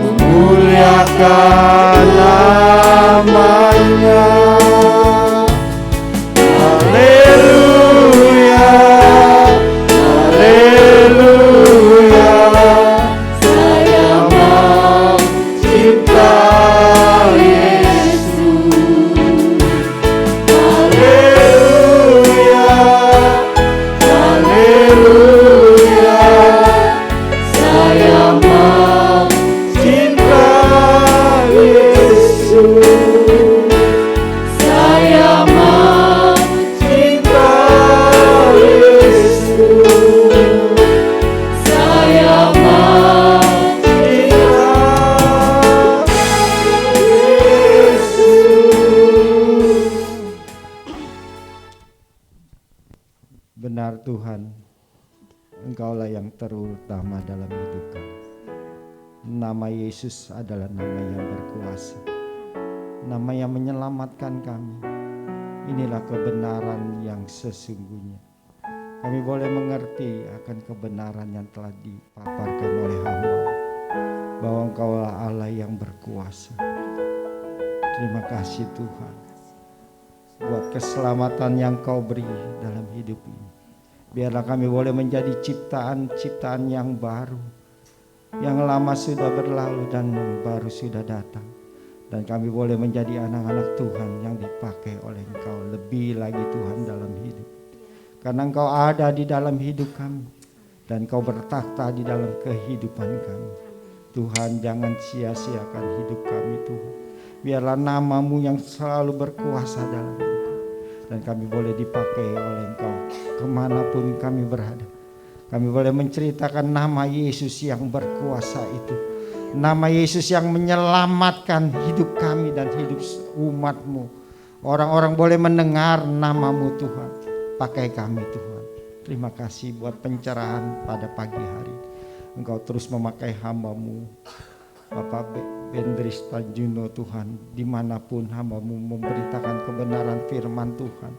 memuliakan namanya. Haleluya, haleluya, saya mau cinta Yesus. Haleluya, haleluya, saya mau cinta Yesus. Saya mau cinta Yesus. Saya mau cinta Yesus. Benar Tuhan, Engkaulah yang terutama dalam hidup kami. Nama Yesus adalah nama yang berkuasa, nama yang menyelamatkan kami. Inilah kebenaran yang sesungguhnya. Kami boleh mengerti akan kebenaran yang telah dipaparkan oleh hamba, bahwa Engkaulah Allah yang berkuasa. Terima kasih Tuhan buat keselamatan yang Kau beri dalam hidup ini. Biarlah kami boleh menjadi ciptaan-ciptaan yang baru, yang lama sudah berlalu dan baru sudah datang. Dan kami boleh menjadi anak-anak Tuhan yang dipakai oleh Engkau lebih lagi Tuhan dalam hidup. Karena Engkau ada di dalam hidup kami, dan Kau bertakhta di dalam kehidupan kami. Tuhan, jangan sia-siakan hidup kami Tuhan. Biarlah nama-Mu yang selalu berkuasa dalam hidup. Dan kami boleh dipakai oleh Engkau kemanapun kami berada. Kami boleh menceritakan nama Yesus yang berkuasa itu. Nama Yesus yang menyelamatkan hidup kami dan hidup umat-Mu. Orang-orang boleh mendengar nama-Mu Tuhan. Pakai kami Tuhan. Terima kasih buat pencerahan pada pagi hari. Engkau terus memakai hamba-Mu, Bapak Bendris Tanjuno Tuhan, dimanapun hamba-Mu memberitakan kebenaran firman Tuhan,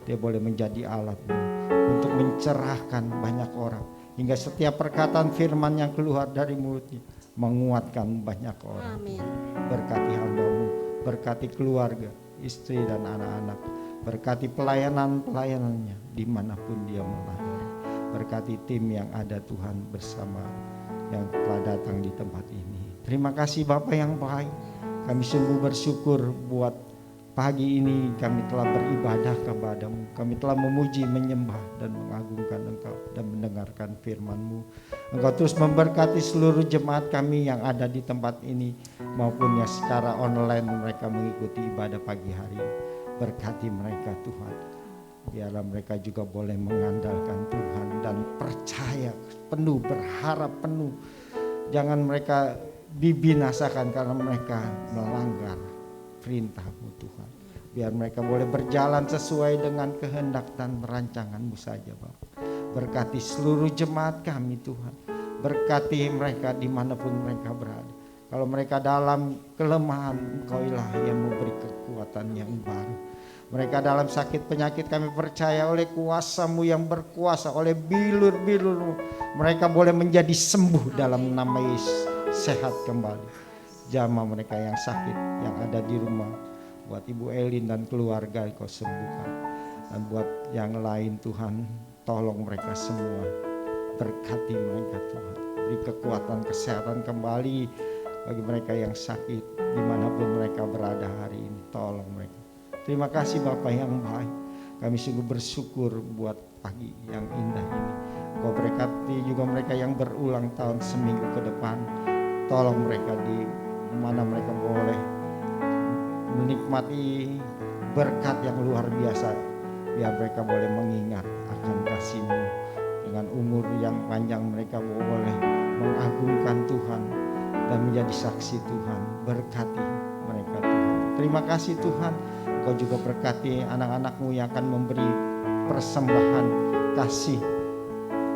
dia boleh menjadi alat-Mu untuk mencerahkan banyak orang, hingga setiap perkataan firman yang keluar dari mulutnya menguatkan banyak orang. Amin. Berkati hamba-Mu Berkati keluarga, istri dan anak-anak. Berkati pelayanannya dimanapun dia melayani. Berkati tim yang ada Tuhan bersama yang telah datang di tempat ini. Terima kasih Bapa yang baik. Kami sungguh bersyukur buat pagi ini kami telah beribadah kepada-Mu. Kami telah memuji, menyembah dan mengagungkan Engkau dan mendengarkan firman-Mu. Engkau terus memberkati seluruh jemaat kami yang ada di tempat ini maupun yang secara online mereka mengikuti ibadah pagi hari. Berkati mereka Tuhan. Biarlah mereka juga boleh mengandalkan Tuhan dan percaya penuh, berharap penuh. Jangan mereka dibinasakan karena mereka melanggar perintah-Mu Tuhan. Biar mereka boleh berjalan sesuai dengan kehendak dan rancangan-Mu saja Bapak. Berkati seluruh jemaat kami Tuhan. Berkati mereka dimanapun mereka berada. Kalau mereka dalam kelemahan, Engkau-lah yang memberi kekuatan yang baru. Mereka dalam sakit penyakit, kami percaya oleh kuasa-Mu yang berkuasa, oleh bilur-bilur-Mu, mereka boleh menjadi sembuh dalam nama Yesus, sehat kembali. Jamah mereka yang sakit, yang ada di rumah, buat Ibu Elin dan keluarga Engkau sembuhkan. Dan buat yang lain Tuhan, tolong mereka semua, berkati mereka Tuhan. Beri kekuatan kesehatan kembali bagi mereka yang sakit, dimanapun mereka berada hari ini, tolong mereka. Terima kasih Bapak yang baik. Kami sungguh bersyukur buat pagi yang indah ini. Kau berkati juga mereka yang berulang tahun seminggu ke depan. Tolong mereka di mana mereka boleh menikmati berkat yang luar biasa. Biar mereka boleh mengingat akan kasih-Mu. Dengan umur yang panjang mereka boleh mengagungkan Tuhan dan menjadi saksi Tuhan. Berkati mereka Tuhan. Terima kasih Tuhan. Kau juga berkati anak-anak-Mu yang akan memberi persembahan kasih.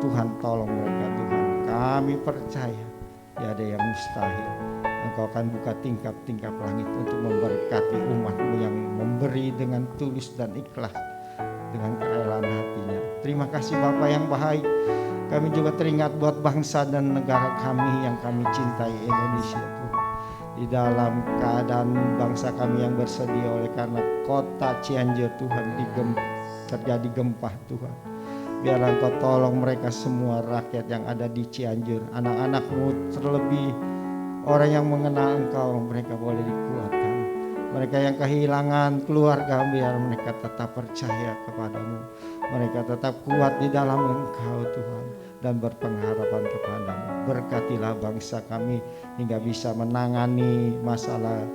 Tuhan tolong mereka Tuhan. Kami percaya tiada yang mustahil. Engkau akan buka tingkap-tingkap langit untuk memberkati umat-Mu yang memberi dengan tulus dan ikhlas, dengan kerelaan hatinya. Terima kasih Bapa yang baik. Kami juga teringat buat bangsa dan negara kami yang kami cintai, Indonesia Tuhan. Di dalam keadaan bangsa kami yang bersedih oleh karena kota Cianjur Tuhan terjadi gempa Tuhan. Biarlah Engkau tolong mereka semua rakyat yang ada di Cianjur, anak-anak-Mu terlebih orang yang mengenal Engkau, mereka boleh dikuatkan. Mereka yang kehilangan keluarga, biar mereka tetap percaya kepada-Mu. Mereka tetap kuat di dalam Engkau Tuhan dan berpengharapan kepada-Mu. Berkatilah bangsa kami hingga bisa menangani masalah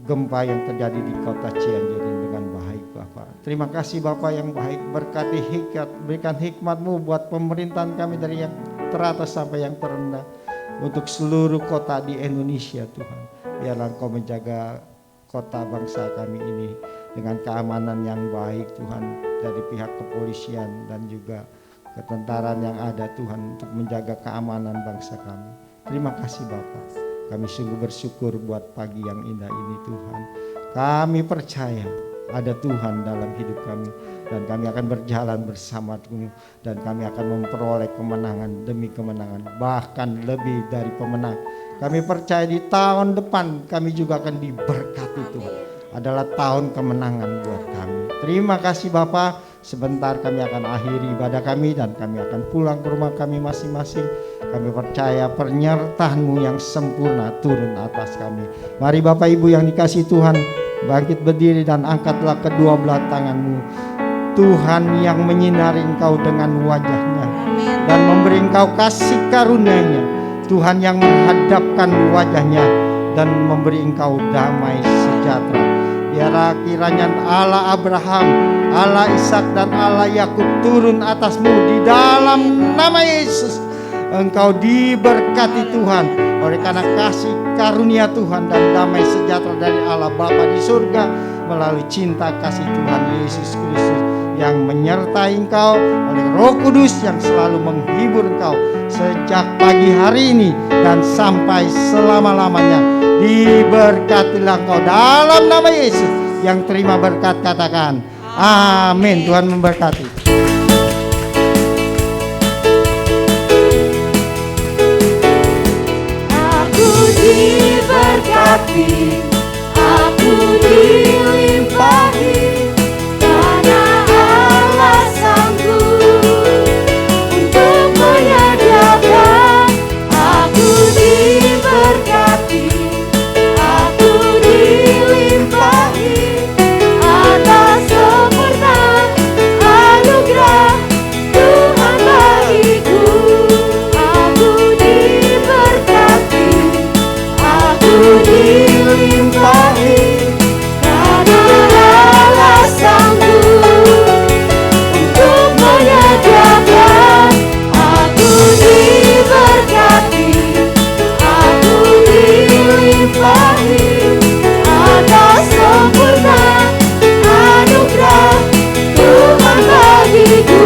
gempa yang terjadi di kota Cianjur ini dengan baik Bapak. Terima kasih Bapak yang baik. Berkati berikan hikmat-Mu buat pemerintahan kami dari yang teratas sampai yang terendah. Untuk seluruh kota di Indonesia Tuhan. Biarlah Engkau menjaga kota bangsa kami ini dengan keamanan yang baik Tuhan. Dari pihak kepolisian dan juga ketentaraan yang ada Tuhan untuk menjaga keamanan bangsa kami. Terima kasih Bapak. Kami sungguh bersyukur buat pagi yang indah ini Tuhan. Kami percaya ada Tuhan dalam hidup kami. Dan kami akan berjalan bersama-Mu. Dan kami akan memperoleh kemenangan demi kemenangan. Bahkan lebih dari pemenang. Kami percaya di tahun depan kami juga akan diberkati Tuhan. Adalah tahun kemenangan buat kami. Terima kasih Bapak. Sebentar kami akan akhiri ibadah kami dan kami akan pulang ke rumah kami masing-masing. Kami percaya penyertaan-Mu yang sempurna turun atas kami. Mari Bapak Ibu yang dikasihi Tuhan, bangkit berdiri dan angkatlah kedua belah tangan-Mu. Tuhan yang menyinari engkau dengan wajah-Nya dan memberi engkau kasih karunia-Nya. Tuhan yang menghadapkan wajah-Nya dan memberi engkau damai sejahtera. Biarlah kiranya Allah Abraham, Allah Ishak dan Allah Yakub turun atasmu di dalam nama Yesus. Engkau diberkati Tuhan oleh karena kasih karunia Tuhan dan damai sejahtera dari Allah Bapa di surga melalui cinta kasih Tuhan Yesus Kristus yang menyertai engkau oleh Roh Kudus yang selalu menghibur engkau sejak pagi hari ini dan sampai selama-lamanya. Diberkatilah engkau dalam nama Yesus. Yang terima berkat katakan amin. Tuhan memberkati. Aku diberkati dilimpahi karena Allah sanggup untuk menyediakan. Aku diberkati, aku dilimpahi atas sempurna anugerah Tuhan bagiku. Aku diberkati, aku dilimpahi karena Allah sanggup untuk menyediakan. Aku diberkati, aku dilimpahi atas sempurna anugerah Tuhan bagiku.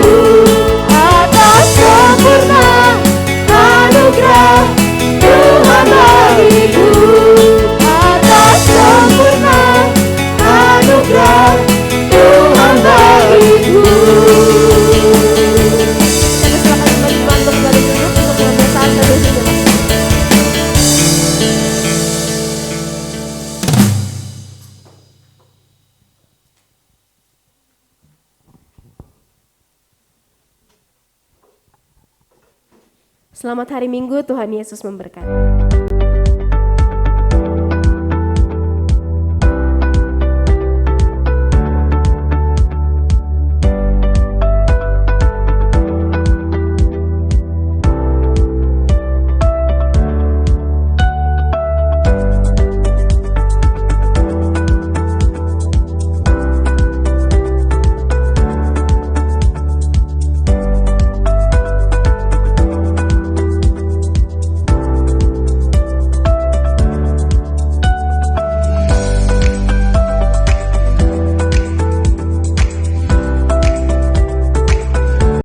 Atas sempurna anugerah Tuhan bagiku. Atas sempurna anugerah Tuhan bagiku. Kami silakan kembali untuk kembali duduk untuk mengambil saat teduh sejenak. Selamat hari Minggu, Tuhan Yesus memberkati.